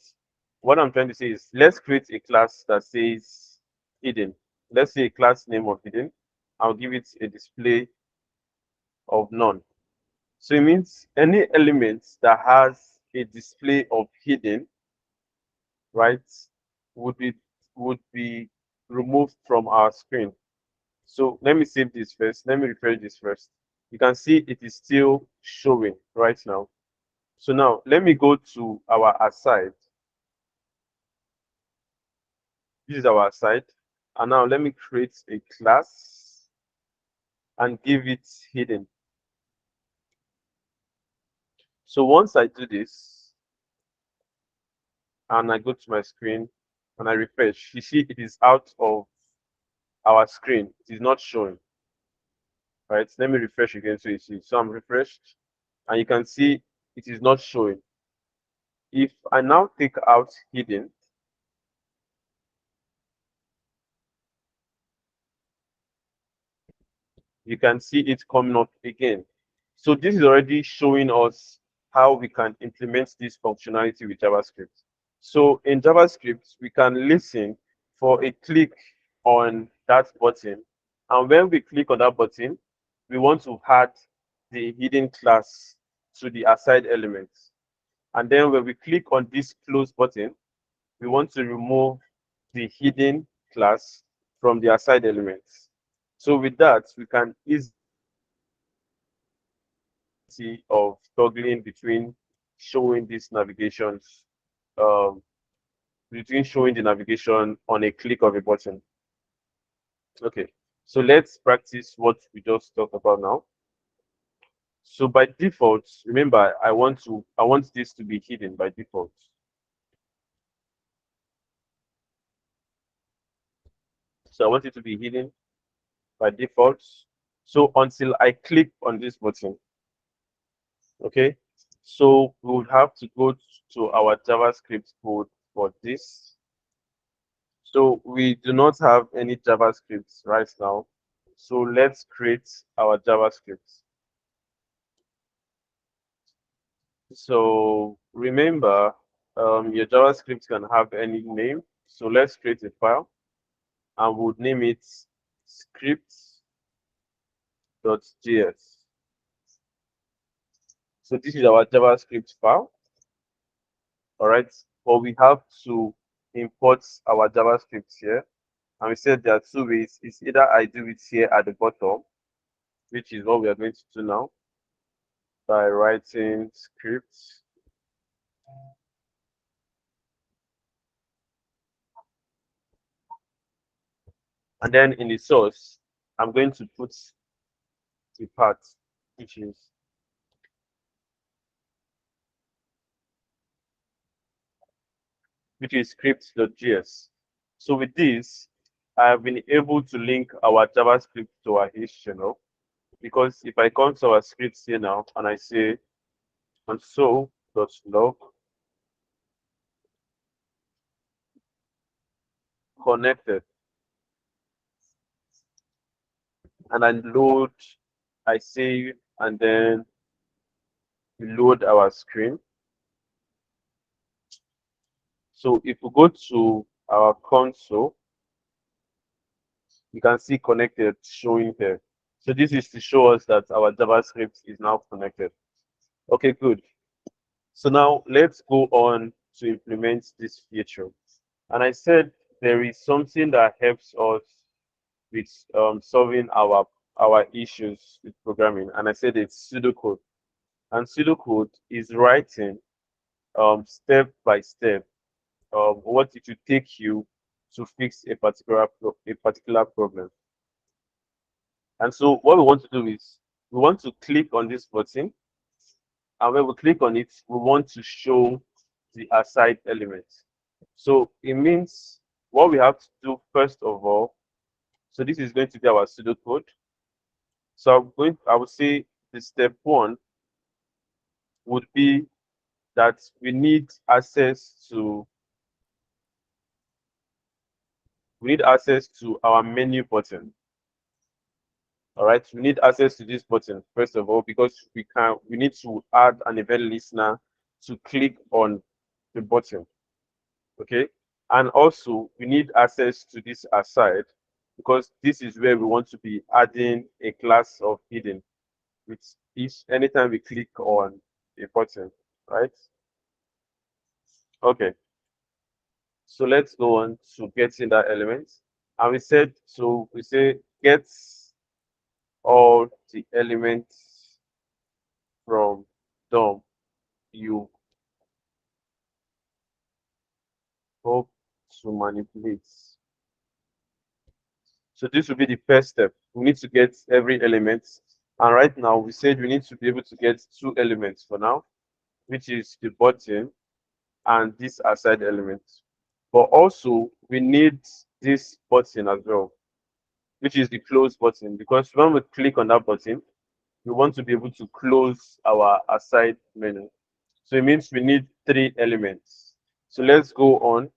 What I'm trying to say is let's create a class that says hidden. Let's say a class name of hidden. I'll give it a display of none. So it means any element that has a display of hidden, right, would be would be removed from our screen. So let me save this first. Let me refresh this first. You can see it is still showing right now. So now let me go to our aside. This is our aside. And now let me create a class and give it hidden. So once I do this and I go to my screen and I refresh, you see it is out of our screen. It is not showing. Right? Let me refresh again so you see. So I'm refreshed and you can see it is not showing. If I now take out hidden, you can see it coming up again. So this is already showing us how we can implement this functionality with JavaScript. So in JavaScript, we can listen for a click on that button. And when we click on that button, we want to add the hidden class to the aside element. And then when we click on this close button, we want to remove the hidden class from the aside elements. So with that, we can easily of toggling between showing these navigations, um, between showing the navigation on a click of a button. Okay, so let's practice what we just talked about now. So by default, remember, I want this to be hidden by default. So I want it to be hidden by default. So until I click on this button, okay, so we would have to go to our JavaScript code for this. So we do not have any JavaScript right now. So let's create our JavaScript. So remember, your JavaScript can have any name. So let's create a file and we'll name it script.js. So this is our JavaScript file. All right, but we have to import our JavaScript here. And we said there are two ways. It's either I do it here at the bottom, which is what we are going to do now by writing script. And then in the source, I'm going to put the part, which is script.js. So with this, I have been able to link our JavaScript to our HTML because if I come to our script here now and I say console.log connected and I load, I save and then we load our screen. So if we go to our console, you can see connected showing here. So this is to show us that our JavaScript is now connected. Okay, good. So now let's go on to implement this feature. And I said there is something that helps us with solving our issues with programming. And I said it's pseudocode. And pseudocode is writing step by step what it will take you to fix a particular problem. And so what we want to do is we want to click on this button, and when we click on it, we want to show the aside element. So it means what we have to do first of all. So this is going to be our pseudocode. So I would say the step one would be that we need access to we need access to our menu button. All right, we need access to this button first of all because we need to add an event listener to click on the button. Okay, and also we need access to this aside because this is where we want to be adding a class of hidden with each anytime we click on a button, right? Okay, so let's go on to getting that element. And we say get all the elements from DOM you hope to manipulate. So this will be the first step. We need to get every element. And right now we said we need to be able to get two elements for now, which is the button and this aside element. But also we need this button as well, which is the close button, because when we click on that button, we want to be able to close our aside menu. So it means we need three elements. So let's go on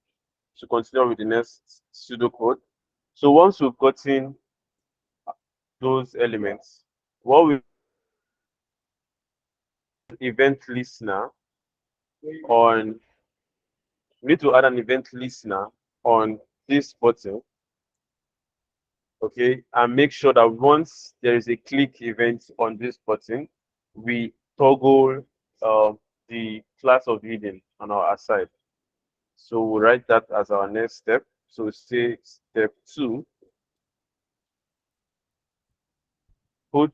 to continue with the next pseudocode. So once we've gotten those elements, what we event listener on we need to add an event listener on this button, okay, and make sure that once there is a click event on this button, we toggle the class of hidden on our aside. So we'll write that as our next step. So say step 2, put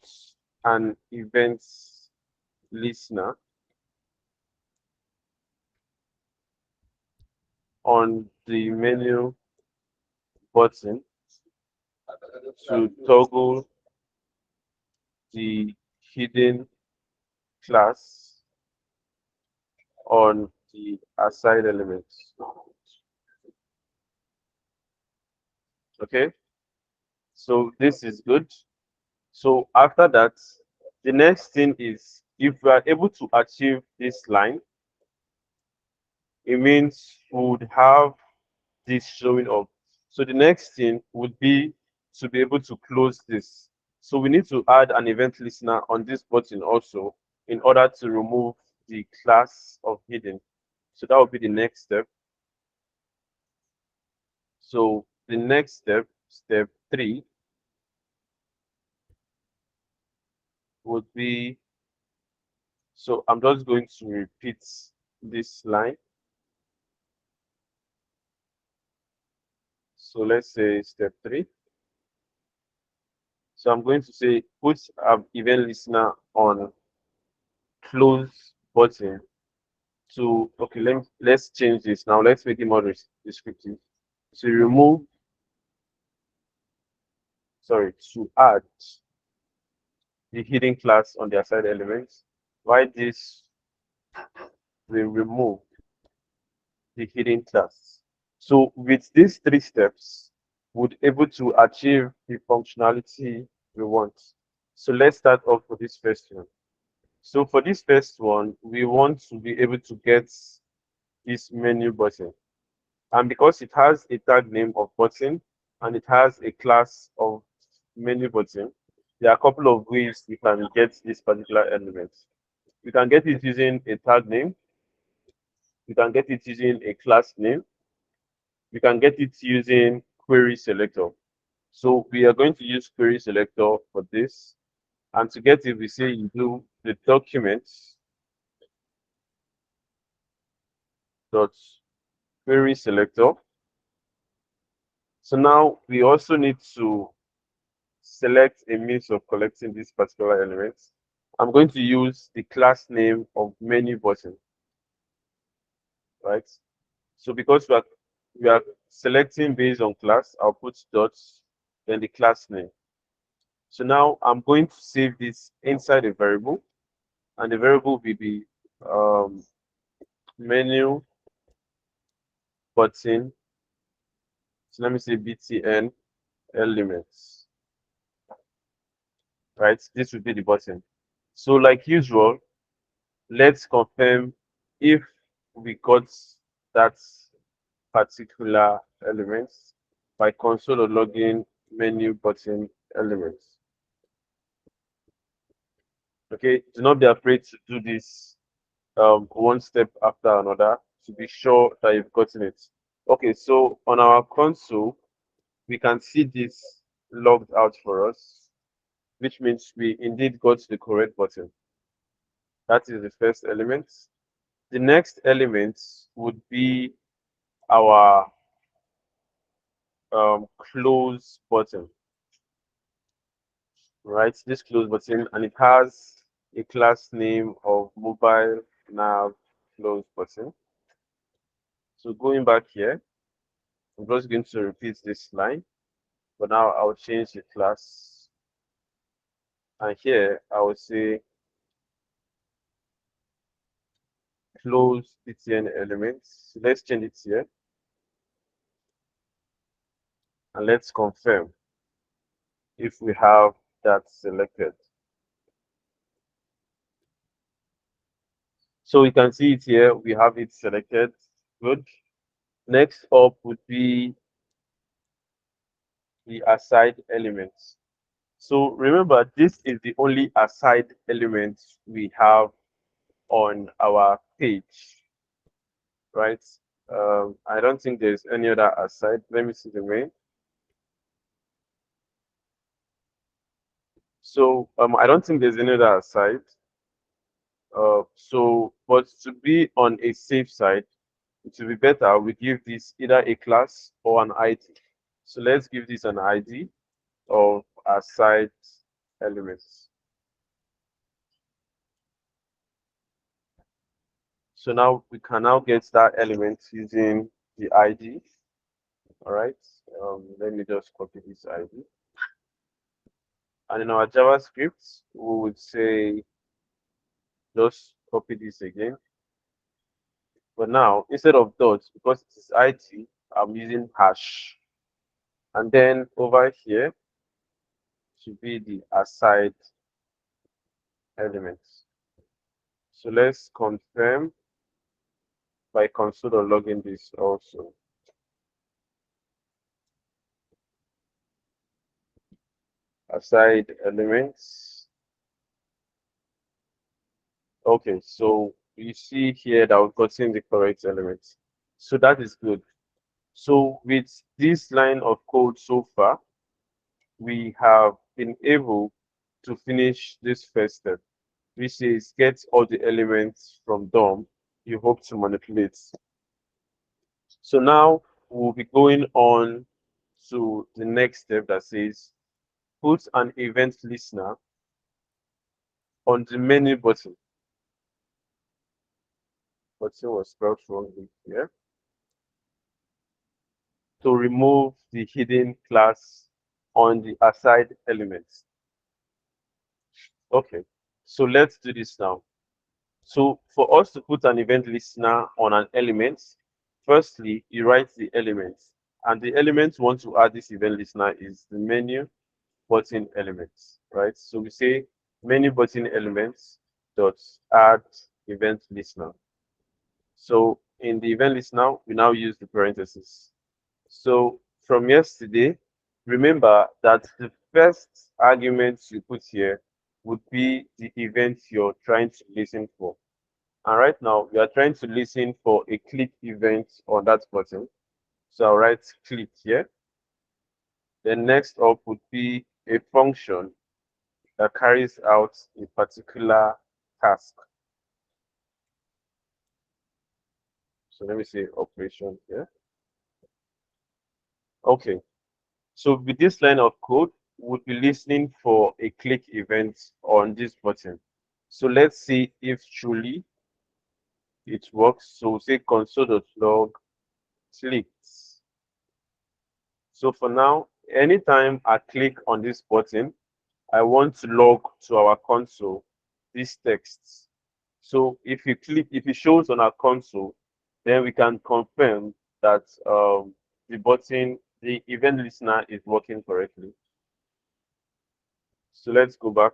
an event listener on the menu button to toggle the hidden class on the aside elements. Okay, so this is good. So after that, the next thing is if we are able to achieve this line, it means we would have this showing up. So the next thing would be to be able to close this. So we need to add an event listener on this button also in order to remove the class of hidden. So that would be the next step. So the next step, step 3, would be, so I'm just going to repeat this line. So let's say step 3. So I'm going to say put an event listener on close button to, okay, let's change this now. Let's make it more descriptive. So remove, sorry, to add the hidden class on the aside elements. Why this will remove the hidden class. So with these 3 steps, we'll able to achieve the functionality we want. So let's start off with this first one. So for this first one, we want to be able to get this menu button. And because it has a tag name of button and it has a class of menu button, there are a couple of ways we can get this particular element. We can get it using a tag name. We can get it using a class name. We can get it using query selector. So we are going to use query selector for this. And to get it, we say you do the documents dot query selector. So now we also need to select a means of collecting this particular element. I'm going to use the class name of menu button, right? So because we are selecting based on class, I'll put dots, then the class name. So now I'm going to save this inside a variable, and the variable will be menu button. So let me say btn elements, right? This will be the button. So like usual, let's confirm if we got that particular element by console or login menu button elements. Okay, do not be afraid to do this one step after another to be sure that you've gotten it. Okay, so on our console, we can see this logged out for us, which means we indeed got the correct button. That is the first element. The next element would be our close button, right? This close button, and it has a class name of mobile nav close button. So going back here, I'm just going to repeat this line, but now I'll change the class. And here I will say close btn elements. So let's change it here. And let's confirm if we have that selected. So you can see it here, we have it selected. Good. Next up would be the aside elements. So remember, this is the only aside element we have on our page, right? I don't think there's any other aside. Let me see the main. So I don't think there's any other aside. But to be on a safe side, it will be better we give this either a class or an ID. So let's give this an ID of aside elements. So now we can now get that element using the ID. All right. Let me just copy this ID. And in our JavaScript, we would say just copy this again. But now instead of dots, because it is ID, I'm using hash. And then over here should be the aside elements. So let's confirm by console or logging this also. Aside elements. Okay, so you see here that we've gotten the correct elements. So that is good. So with this line of code so far, we have been able to finish this first step, which is get all the elements from DOM you hope to manipulate. So now we'll be going on to the next step that says put an event listener on the menu button. Button was spelled wrongly here. To remove the hidden class on the aside elements. Okay, so let's do this now. So for us to put an event listener on an element, firstly, you write the elements. And the element we want to add this event listener is the menu button elements, right? So we say menu button elements dot add event listener. So in the event listener, we now use the parentheses. So from yesterday, remember that the first argument you put here would be the event you're trying to listen for. And right now, we are trying to listen for a click event on that button. So I'll write click here. Then next up would be a function that carries out a particular task. So let me say operation here. Okay. So with this line of code, we'll be listening for a click event on this button. So let's see if truly it works. So we'll say console.log clicks. So for now, anytime I click on this button, I want to log to our console this text. So if it shows on our console, then we can confirm that the event listener is working correctly. So let's go back.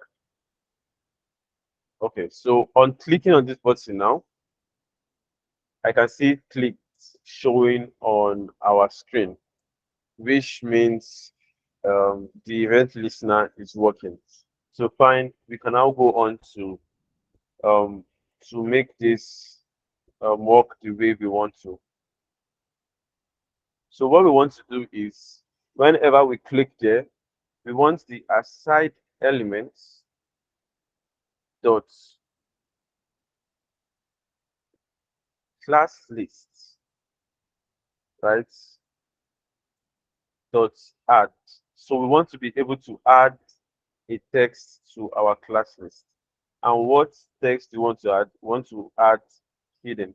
Okay, so on clicking on this button now, I can see clicks showing on our screen. which means the event listener is working. So fine, we can now go on um, to make this work the way we want to. So what we want to do is, whenever we click there, we want the aside elements dot class list, right? Dot add. So we want to be able to add a text to our class list. And what text do you want to add? We want to add hidden.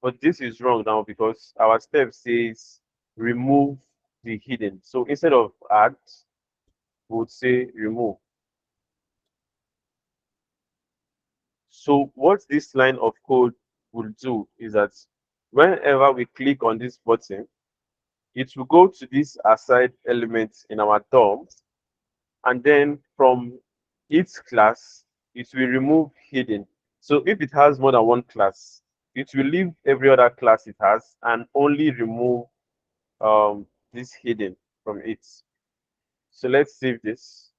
But this is wrong now because our step says remove the hidden. So instead of add, we would say remove. So what this line of code will do is that whenever we click on this button, it will go to this aside element in our DOM, and then from its class, it will remove hidden. So if it has more than one class, it will leave every other class it has and only remove this hidden from it. So let's save this,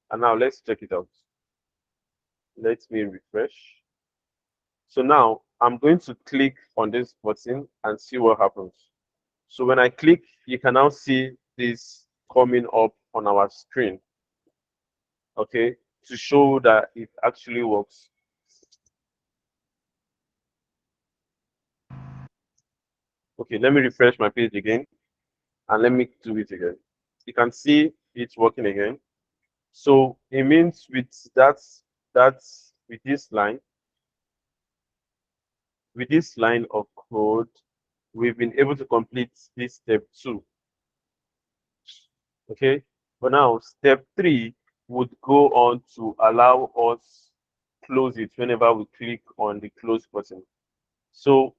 and now let's check it out. Let me refresh. So now I'm going to click on this button and see what happens. So when I click, you can now see this coming up on our screen, okay, to show that it actually works. Okay, let me refresh my page again and let me do it again. You can see it's working again. So it means with with this line of code, we've been able to complete this step 2. Okay, but now step 3 would go on to allow us close it whenever we click on the close button. So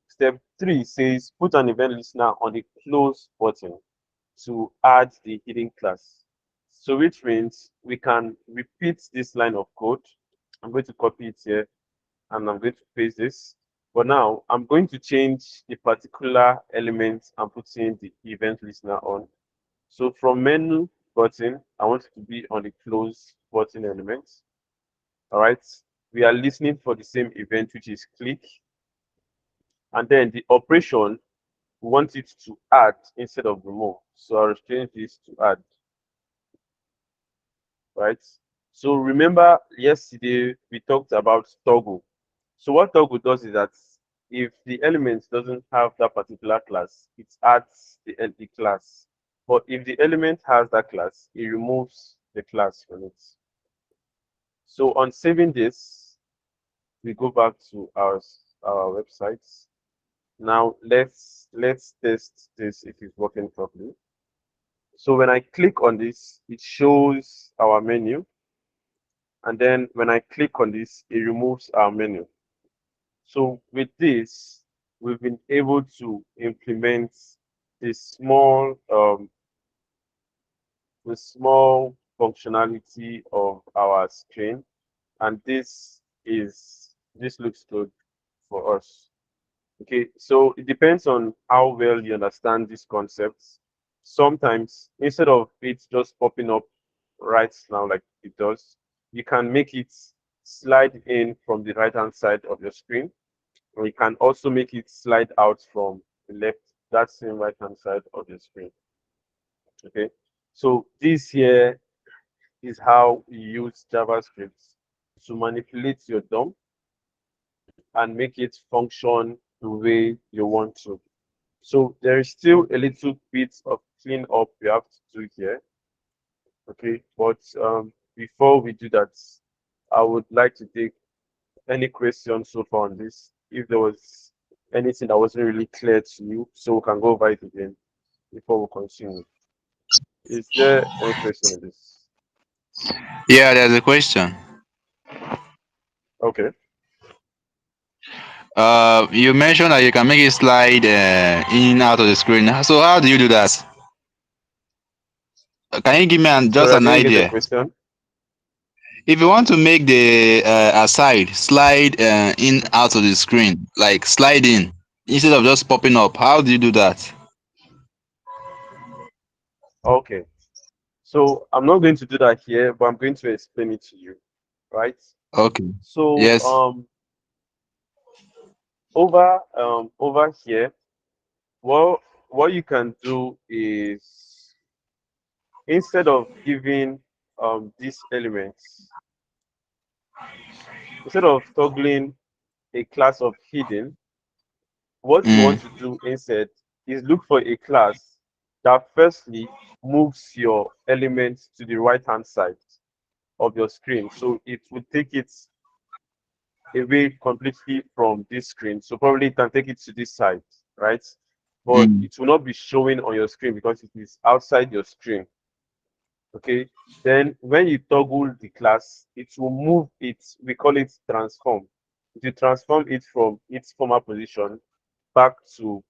step 3 says put an event listener on the close button to add the hidden class. So which means we can repeat this line of code. I'm going to copy it here and I'm going to paste this. But now I'm going to change the particular element I'm putting the event listener on. So from menu button, I want it to be on the close button element. All right. We are listening for the same event, which is click. And then the operation, we want it to add instead of remove. So I'll change this to add. Right. So remember yesterday we talked about toggle. So what toggle does is that if the element doesn't have that particular class, it adds the class. But if the element has that class, it removes the class from it. So on saving this, we go back to our websites. Now let's test this if it's working properly. So when I click on this, it shows our menu. And then when I click on this, it removes our menu. So with this, we've been able to implement the small functionality of our screen, and this looks good for us. Okay, so it depends on how well you understand these concepts. Sometimes instead of it just popping up right now like it does, you can make it slide in from the right hand side of your screen. We can also make it slide out from the left, that same right hand side of the screen. Okay, so this here is how you use JavaScript to manipulate your DOM and make it function the way you want to. So there is still a little bit of clean up we have to do here. Okay, but before we do that, I would like to take any questions so far on this. If there was anything that wasn't really clear to you, so we can go over it again before we continue. Is there any question on this? Yeah, there's a question. Okay. You mentioned that you can make it slide in and out of the screen. So how do you do that? Can you give me just Sorry, I an didn't get your idea? question. If you want to make the aside slide in out of the screen, like slide in instead of just popping up, how do you do that? Okay. So I'm not going to do that here, but I'm going to explain it to you, right? Okay. So Yes. over here, what what you can do is instead of giving these elements, instead of toggling a class of hidden, what you Mm. want to do instead is look for a class that firstly moves your elements to the right hand side of your screen. So it will take it away completely from this screen. So probably you can take it to this side, right? But Mm. it will not be showing on your screen because it is outside your screen. Okay. Then when you toggle the class, it will move it, we call it transform. It will transform it from its former position back to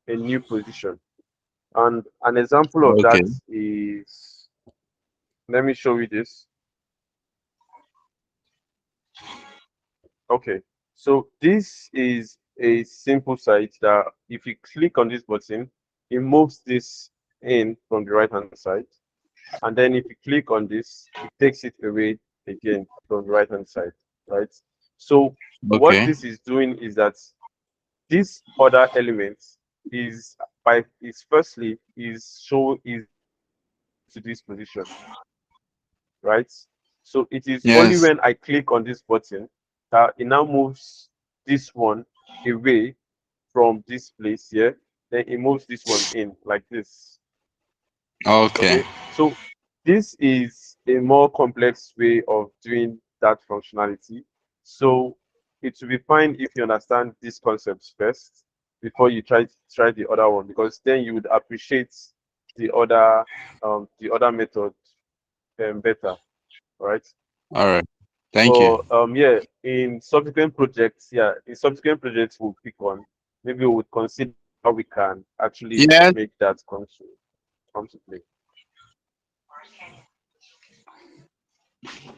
a new position. And an example of that Okay. is, let me show you this. Okay. So this is a simple site that if you click on this button, it moves this in from the right hand side. And then if you click on this, it takes it away again from the right hand side, right? So what Okay. this is doing is that this other element is firstly is show is to this position, right? So it is only Yes. when I click on this button that it now moves this one away from this place here. Then it moves this one in like this. Okay. Okay. So this is a more complex way of doing that functionality. So it will be fine if you understand these concepts first before you try the other one, because then you would appreciate the other method better, right? All right. Thank you. But yeah, in subsequent projects we'll pick on. Maybe we would consider how we can actually Yes. make that come to play.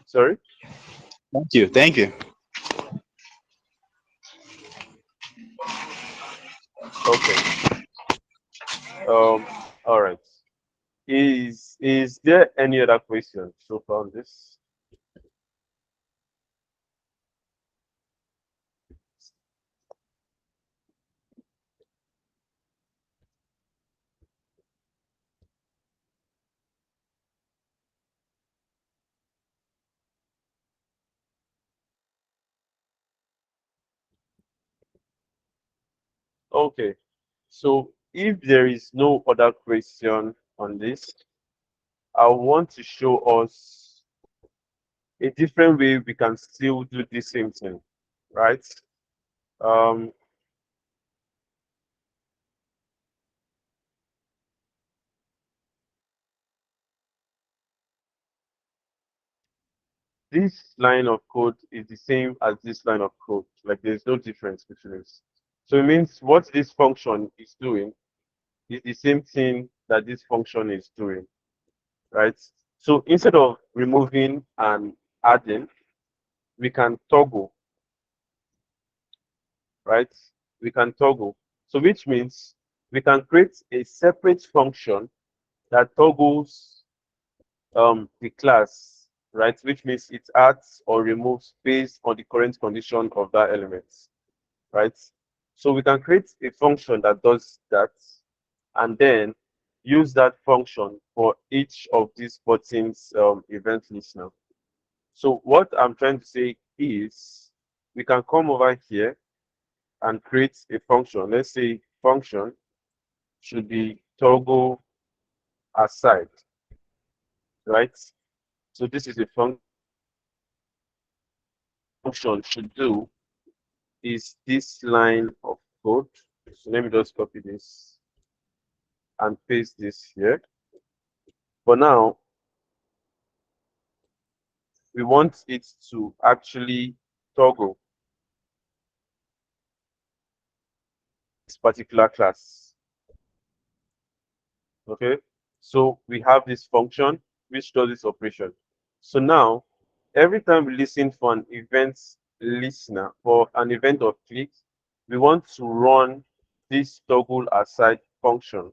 Sorry? Thank you. Thank you. Okay. All right. Is there any other question so far on this? Okay. So if there is no other question on this, I want to show us a different way we can still do the same thing, right? Um, this line of code is the same as this line of code. Like there's no difference between it. So it means what this function is doing is the same thing that this function is doing, right? So instead of removing and adding, we can toggle, right? We can toggle. So which means we can create a separate function that toggles the class, right? Which means it adds or removes based on the current condition of that element, right? So we can create a function that does that and then use that function for each of these buttons event listener. So what I'm trying to say is we can come over here and create a function. Let's say function should be toggle aside, right? So this is a function should do is this line of code. So let me just copy this and paste this here. For now, we want it to actually toggle this particular class. Okay, so we have this function which does this operation. So now, every time we listen for an event listener for an event of click, we want to run this toggle aside function.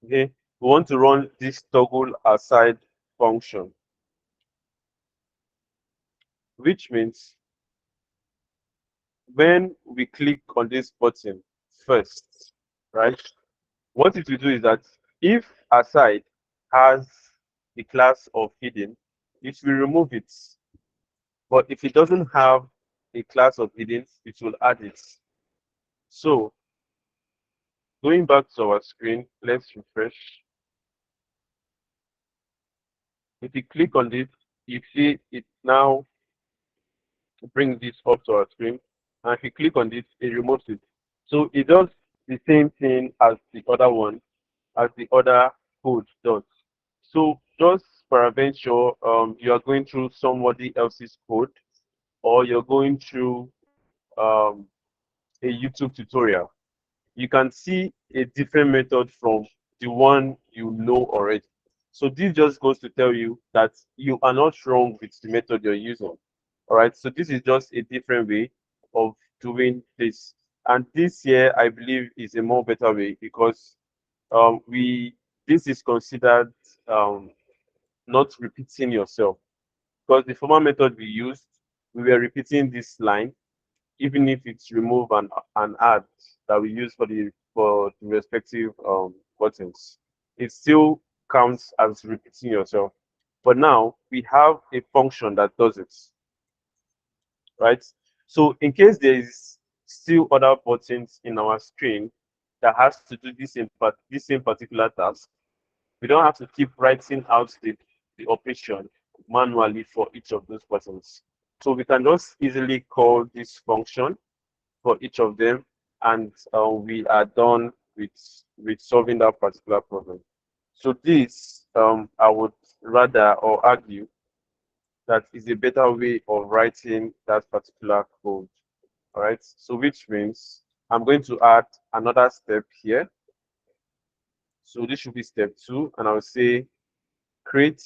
Okay, we want to run this toggle aside function, which means when we click on this button first, right? What it will do is that if aside has the class of hidden, it will remove it. But if it doesn't have a class of hidden, it will add it. So going back to our screen, let's refresh. If you click on this, you see it now brings this up to our screen. And if you click on this, it removes it. So it does the same thing as the other one, as the other code does. So just peradventure, you are going through somebody else's code, or you're going through um, a YouTube tutorial, you can see a different method from the one you know already. So this just goes to tell you that you are not wrong with the method you're using. All right. So this is just a different way of doing this. And this here, I believe, is a more better way because we this is considered um, not repeating yourself. Because the former method we used, we were repeating this line even if it's remove an add that we use for the respective buttons, it still counts as repeating yourself. But now we have a function that does it, right? So in case there is still other buttons in our screen that has to do this same particular task, we don't have to keep writing out the operation manually for each of those buttons. So we can just easily call this function for each of them, and we are done with solving that particular problem. So this, I would rather or argue that is a better way of writing that particular code. All right. So which means I'm going to add another step here. So this should be step 2, and I'll say create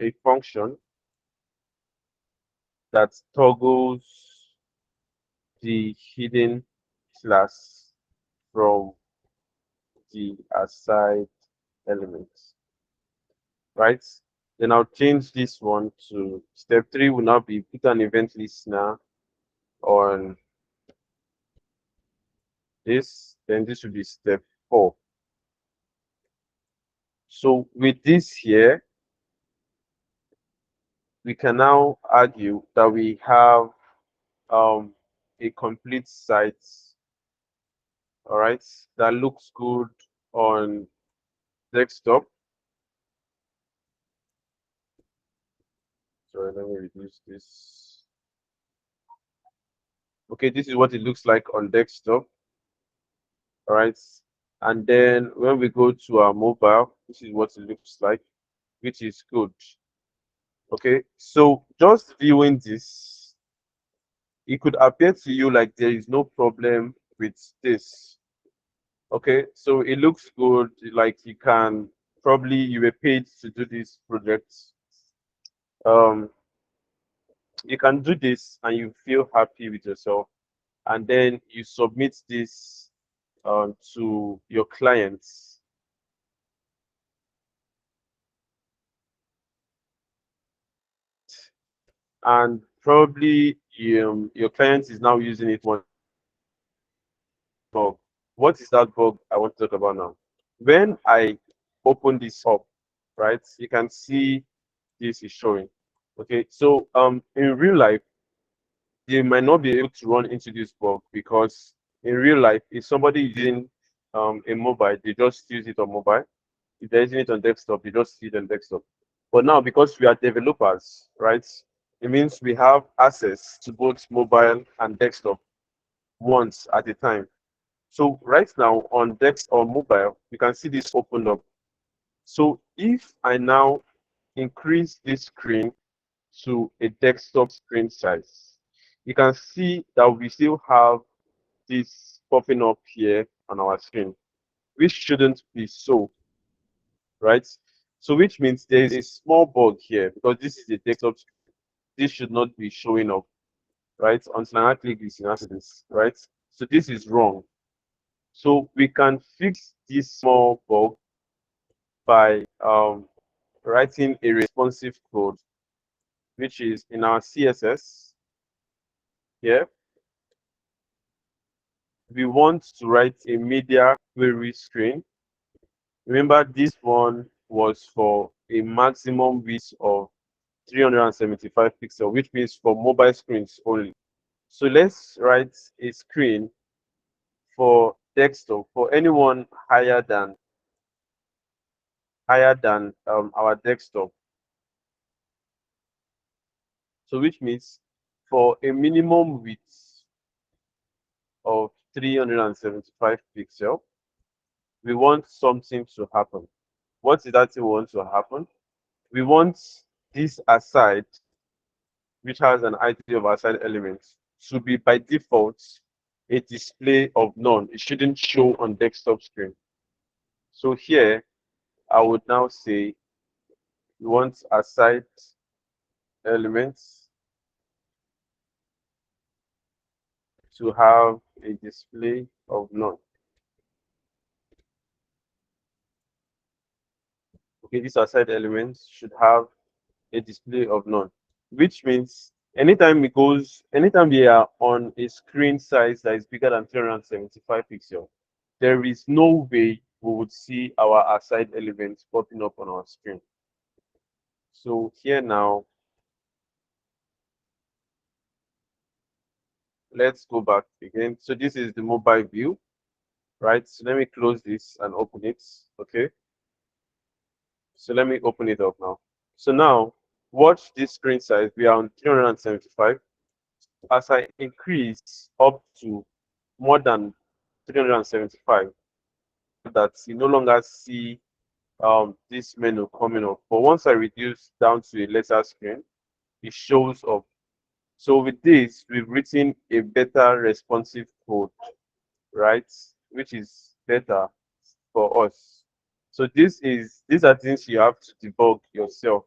a function that toggles the hidden class from the aside elements, right? Then I'll change this one to step 3 will now be put an event listener on this, then this will be step 4. So with this here, we can now argue that we have a complete site, all right, that looks good on desktop. Sorry, let me reduce this. Okay, this is what it looks like on desktop. All right. And then when we go to our mobile, this is what it looks like, which is good. Okay. So just viewing this, it could appear to you like there is no problem with this. Okay. So it looks good. Like you can probably you were paid to do this project. Um, you can do this and you feel happy with yourself, and then you submit this to your clients. And probably your client is now using it one bug. What is that bug I want to talk about now? When I open this up, right, you can see this is showing. Okay, so in real life, they might not be able to run into this bug because in real life, if somebody using a mobile, they just use it on mobile. If they're using it on desktop, they just see it on desktop. But now, because we are developers, right, it means we have access to both mobile and desktop once at a time. So right now on desktop or mobile, you can see this open up. So if I now increase this screen to a desktop screen size, you can see that we still have this popping up here on our screen, which shouldn't be so, right? So which means there is a small bug here because this is a desktop screen. This should not be showing up, right? Until I click this in accidents, right? So this is wrong. So we can fix this small bug by writing a responsive code, which is in our CSS here. We want to write a media query screen. Remember, this one was for a maximum width of 375 pixels, which means for mobile screens only. So let's write a screen for desktop for anyone higher than our desktop. So which means for a minimum width of 375 pixels, we want something to happen. What is that thing we want to happen? We want this aside, which has an ID of aside elements, to be by default a display of none. It shouldn't show on desktop screen. So here I would now say we want aside elements to have a display of none. Okay, these aside elements should have a display of none, which means anytime we are on a screen size that is bigger than 375 pixels, there is no way we would see our aside elements popping up on our screen. So here now, let's go back again. So this is the mobile view, right? So let me close this and open it. Okay. So let me open it up now. So now, watch this screen size. We are on 375. As I increase up to more than 375, that you no longer see this menu coming up. But once I reduce down to a lesser screen, it shows up. So with this, we've written a better responsive code, right? Which is better for us. So these are things you have to debug yourself.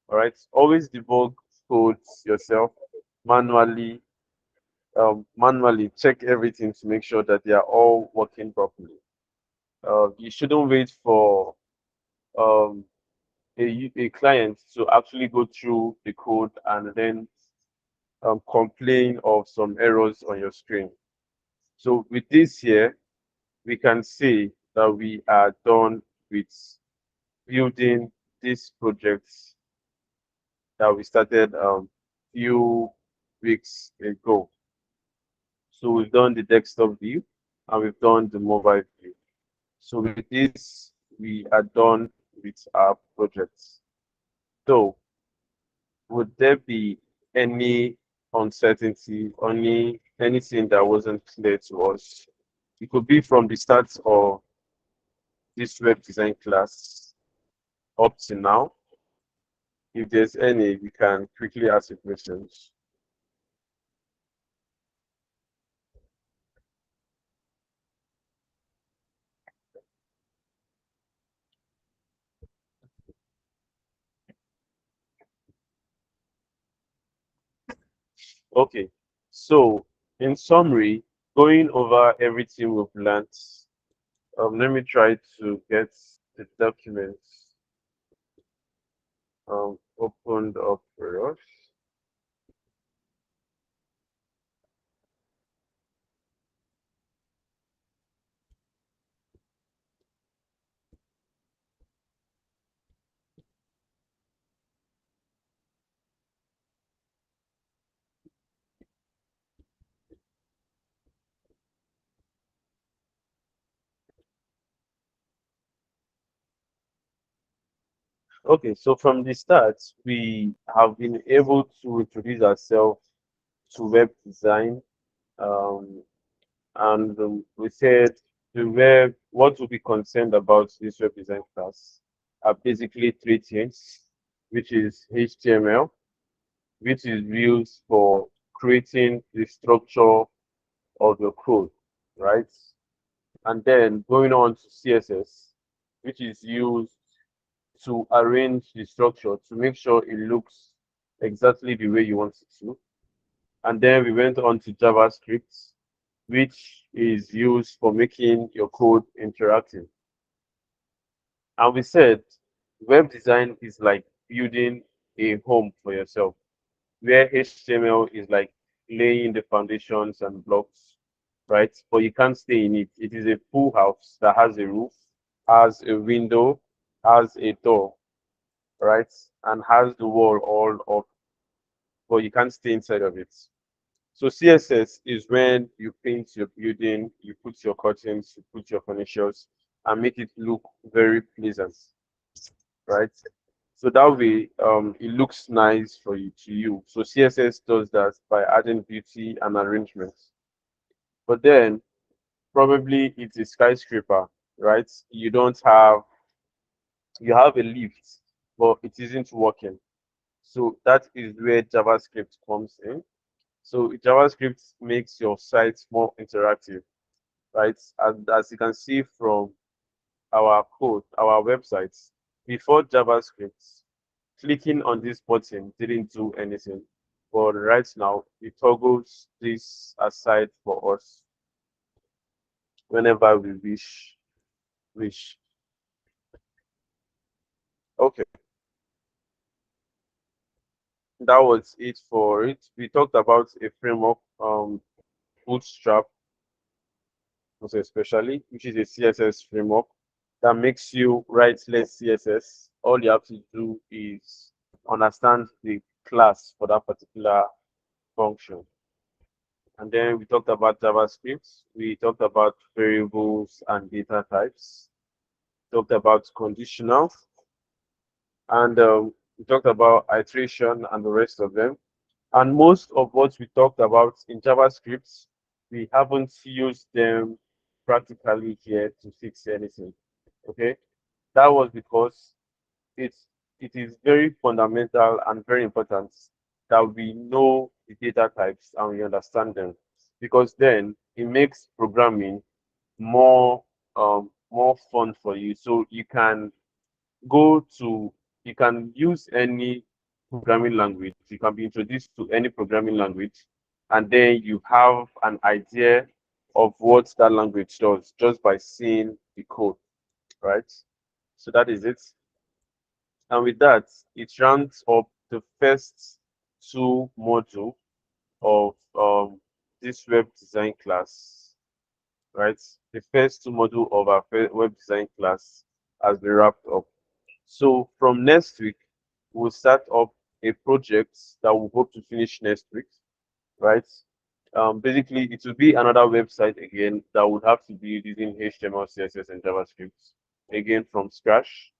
All right. Always debug codes yourself manually. Manually check everything to make sure that they are all working properly. You shouldn't wait for um, a client to actually go through the code and then complain of some errors on your screen. So with this here, we can say that we are done with building this project that we started few weeks ago. So we've done the desktop view and we've done the mobile view. So with this, we are done with our projects. So would there be any uncertainty, anything that wasn't clear to us? It could be from the start of this web design class up to now. If there's any, we can quickly ask the questions. Okay, so in summary, going over everything we've learned, let me try to get the documents opened up for us. Okay, so from the start, we have been able to introduce ourselves to web design, um, and we said what we'll be concerned about this web design class are basically three things, which is HTML, which is used for creating the structure of the code, right? And then going on to CSS, which is used to arrange the structure to make sure it looks exactly the way you want it to. And then we went on to JavaScript, which is used for making your code interactive. And we said web design is like building a home for yourself, where HTML is like laying the foundations and blocks, right? But you can't stay in it. It is a full house that has a roof, has a window, has a door, right? And has the wall all up, but you can't stay inside of it. So CSS is when you paint your building, you put your curtains, you put your furnitures, and make it look very pleasant, right? So that way, it looks nice for you to you. So CSS does that by adding beauty and arrangement. But then probably it's a skyscraper, right? You have a lift, but it isn't working. So that is where JavaScript comes in. So JavaScript makes your site more interactive, right? As you can see from our code, our websites, before JavaScript, clicking on this button didn't do anything. But right now, it toggles this aside for us whenever we wish. Okay, that was it for it. We talked about a framework, Bootstrap, also especially, which is a CSS framework that makes you write less CSS. All you have to do is understand the class for that particular function. And then we talked about JavaScript. We talked about variables and data types. Talked about conditional, and we talked about iteration and the rest of them. And most of what we talked about in JavaScript, we haven't used them practically here to fix anything. Okay, that was because it's it is very fundamental and very important that we know the data types and we understand them, because then it makes programming more more fun for you. So go to you can use any programming language. You can be introduced to any programming language, and then you have an idea of what that language does just by seeing the code, right? So that is it. And with that, it rounds up the first two module of this web design class, right? The first two module of our web design class has been wrapped up. So from next week, we'll start up a project that we hope to finish next week, right? Basically, it will be another website again that would have to be using HTML, CSS, and JavaScript again from scratch,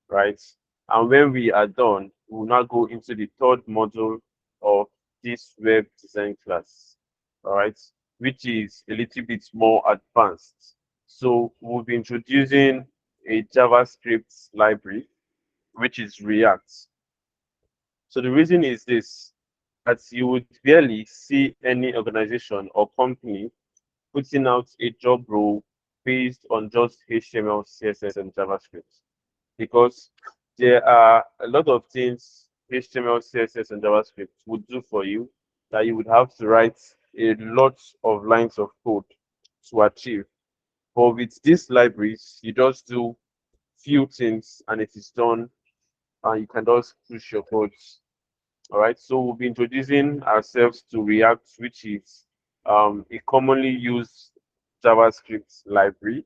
right? And when we are done, we'll now go into the third module of this web design class, all right, which is a little bit more advanced. So we'll be introducing a JavaScript library, which is React. So the reason is this, that you would barely see any organization or company putting out a job role based on just HTML, CSS, and JavaScript, because there are a lot of things HTML, CSS, and JavaScript would do for you that you would have to write a lot of lines of code to achieve. But with these libraries, you just do few things and it is done, and you can just push your codes. All right, so we'll be introducing ourselves to React, which is a commonly used JavaScript library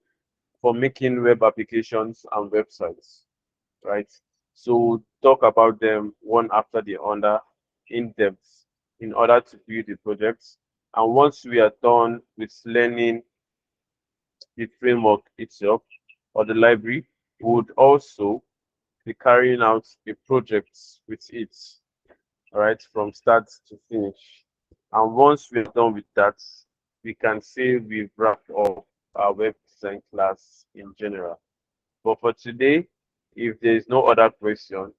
for making web applications and websites, right? So we'll talk about them one after the other in depth in order to build the projects. And once we are done with learning the framework itself or the library, we would also be carrying out a project with it, all right, from start to finish. And once we're done with that, we can say we've wrapped up our web design class in general. But for today, if there is no other question,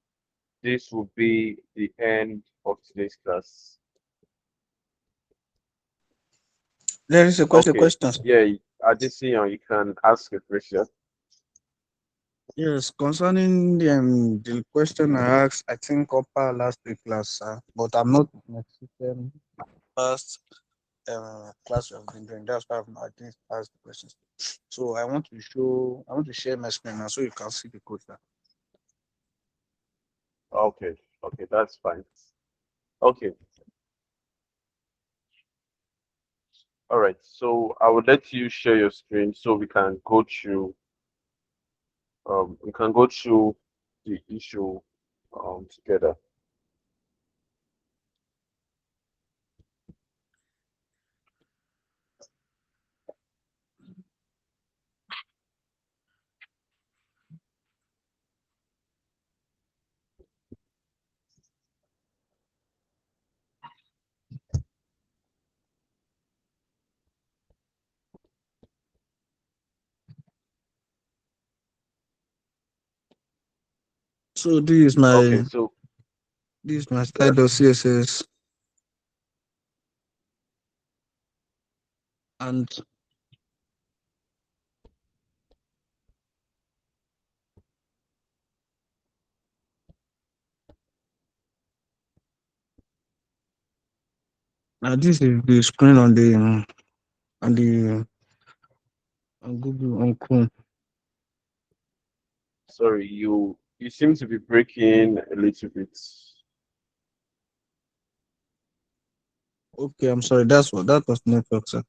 this will be the end of today's class. There is a Okay, question. yeah, Adesiyan, you can ask a question. Yes, concerning the question I asked, I think upper last week class, but I'm not in my system. Past. class we have been doing. That's why I didn't ask the questions. So I want to share my screen now so you can see the code now. Okay, okay, that's fine. Okay, all right. So I will let you share your screen so we can go through the issue together. So Okay, so this is my yeah. style.css, and now this is the screen on the on Google on Chrome. Sorry, you seem to be breaking a little bit. Okay, I'm sorry. That was network, sir.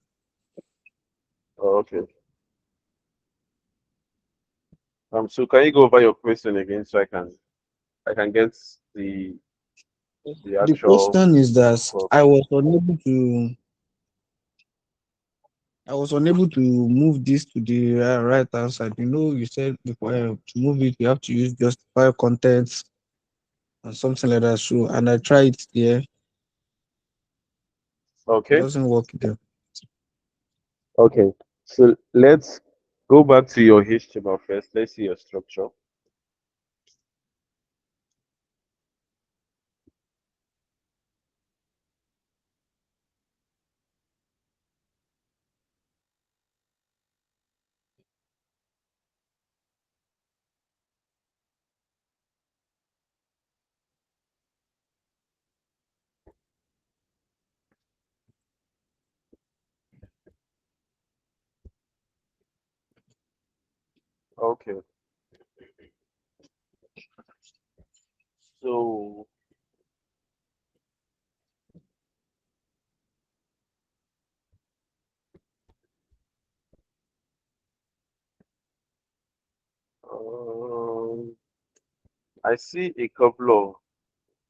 Oh, okay. So can you go over your question again so I can get the The actual question is that problem. I was unable to move this to the right hand side. You know, you said before to move it, you have to use justify contents and something like that. So, and I tried it there, it Okay. doesn't work there. Okay. So let's go back to your HTML first. Let's see your structure. Okay. So um, I see a couple of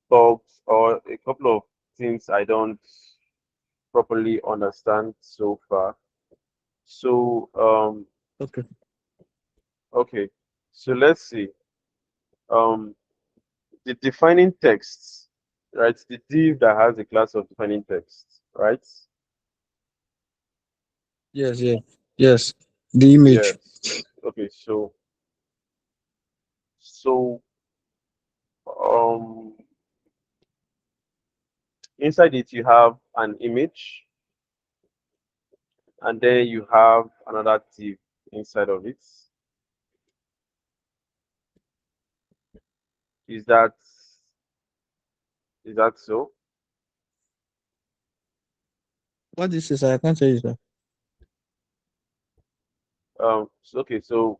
bugs or a couple of things I don't properly understand so far. So Okay. okay. So let's see. Um, the defining text, right? The div that has a class of defining text, right? Yes, yes, yes. The image. Yes. Okay. So um, inside it you have an image, and then you have another div inside of it. Is that is that so? What this is, I can't tell you, sir. Okay. So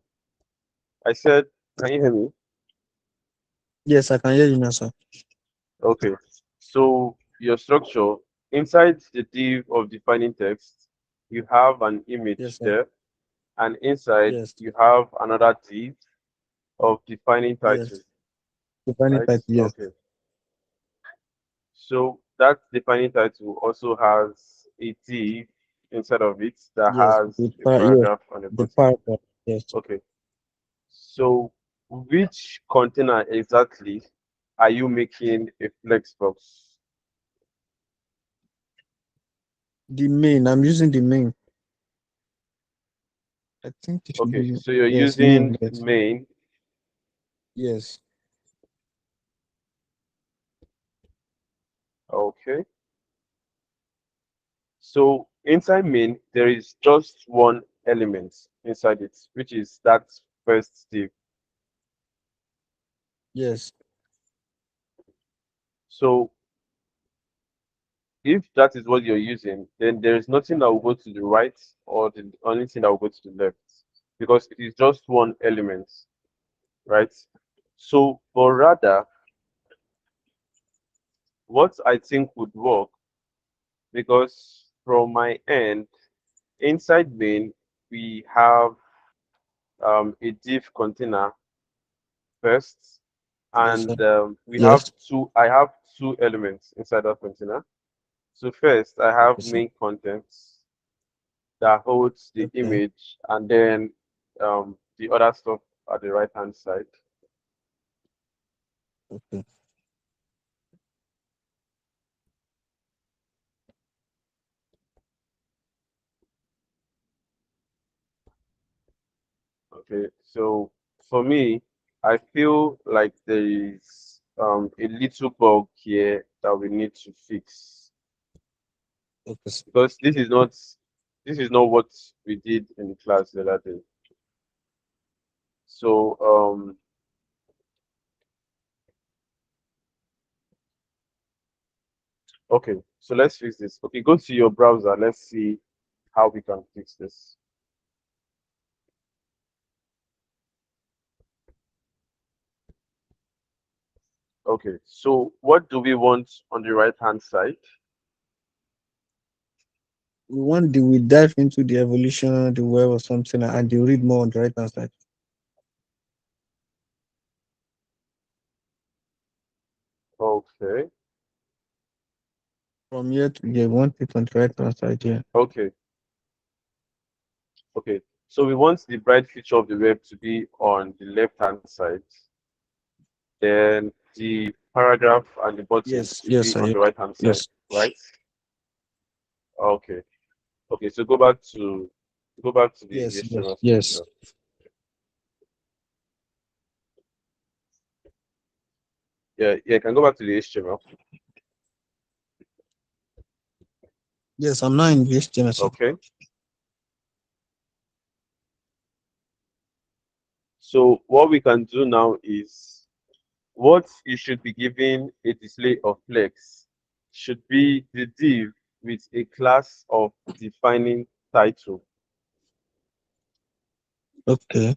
I said, can you hear me? Yes, I can hear you now, sir. Okay. So your structure inside the div of defining text, you have an Yes, image sir. there, and inside Yes, you have another div of defining title, yes. Defining right? type, yes. Okay. So that defining title also has a div inside of it that Yes, has a yes, paragraph on the the bottom. paragraph, yes. Okay. So which container exactly are you making a flexbox? The main, I'm using the main. I think it should Okay, be, so you're yes, main, using yes. main. Yes, Okay. So inside main, there is just one element inside it, which is that first div. yes. So If that is what you're using, then there is nothing that will go to the right or the only thing that will go to the left because it is just one element, right? So, but rather, what I think would work, because from my end, inside main, we have a div container first, Yes, sir. and we have Yes. two. I have two elements inside that container. So first, I have Okay, sir. main contents that holds the Okay. image, and then the other stuff at the right hand side. Okay. Okay, so for me, I feel like there is a little bug here that we need to fix Okay, sir. because this is not what we did in class the other day. So okay, so let's fix this. Okay, go to your browser. Let's see how we can fix this. Okay, so what do we want on the right hand side? We dive into the evolution of the web or something, and you read more on the right hand side. Okay, From here to here, want it on the right hand side here. okay, okay. So we want the bright feature of the web to be on the left hand side. Then the paragraph and the button Yes, should yes, be sir. on Yes, the right hand side, yes, right? Okay. Okay, so go back to the yes, yes, HTML yes, section. Yeah, yeah, you can go back to the HTML. yes. I'm not in the HTML, sir. Okay. So what we can do now is what you should be giving a display of flex should be the div with a class of defining title. Okay,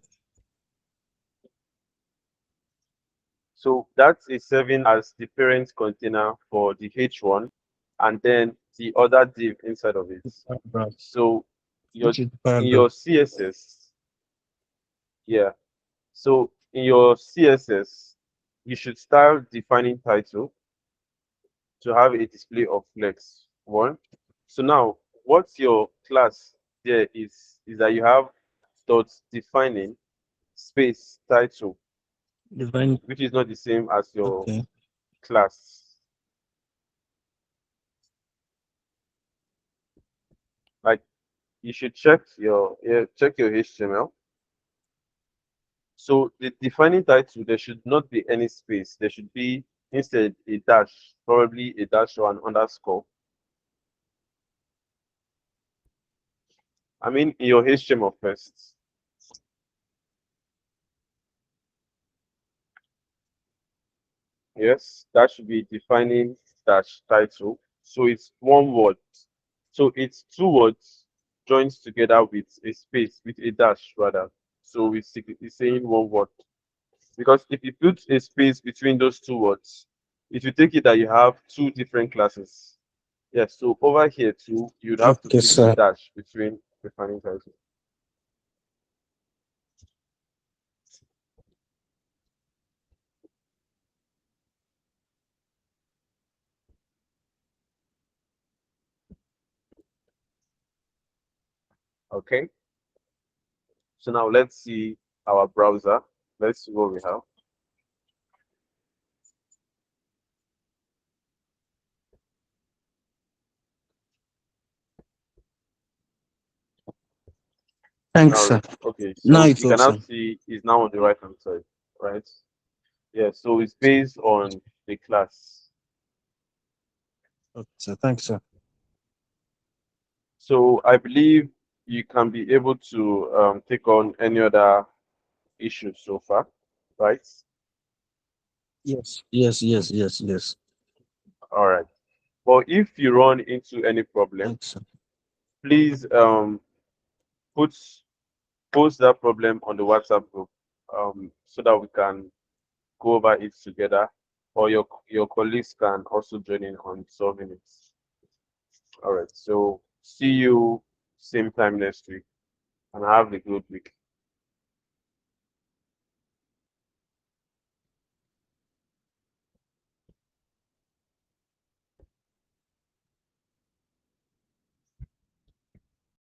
So that is serving as the parent container for the H1 and then the other div inside of it. paragraph, So your which is the in paragraph. your CSS, yeah. So in your CSS, you should style defining title to have a display of flex one. So now what's your class there is that you have dot defining space title, Divine. which is not the same as your Okay, class. Like you should check your HTML. So the defining title, there should not be any space. There should be instead a dash, probably a dash or an underscore. I mean, in your HTML first. Yes, that should be defining dash title. So it's one word. So it's two words joined together with a space, with a dash rather. So it's saying one word. Because if you put a space between those two words, it will take it that you have two different classes. Yes, so over here too, you'd have to okay, put a sir. dash between defining title. Okay, so now let's see our browser. Let's see what we have. Thanks, Now, sir. okay, Now so it's you can now awesome. see it's now on the right hand side, right? Yeah, so it's based on the class. Okay, sir. Thanks, sir. So I believe you can be able to take on any other issues so far, right? Yes, yes, yes, yes, yes. All right. But if you run into any problem, Thanks. please put post that problem on the WhatsApp group so that we can go over it together, or your colleagues can also join in on solving it. All right. So see you same time next week, and have a good week.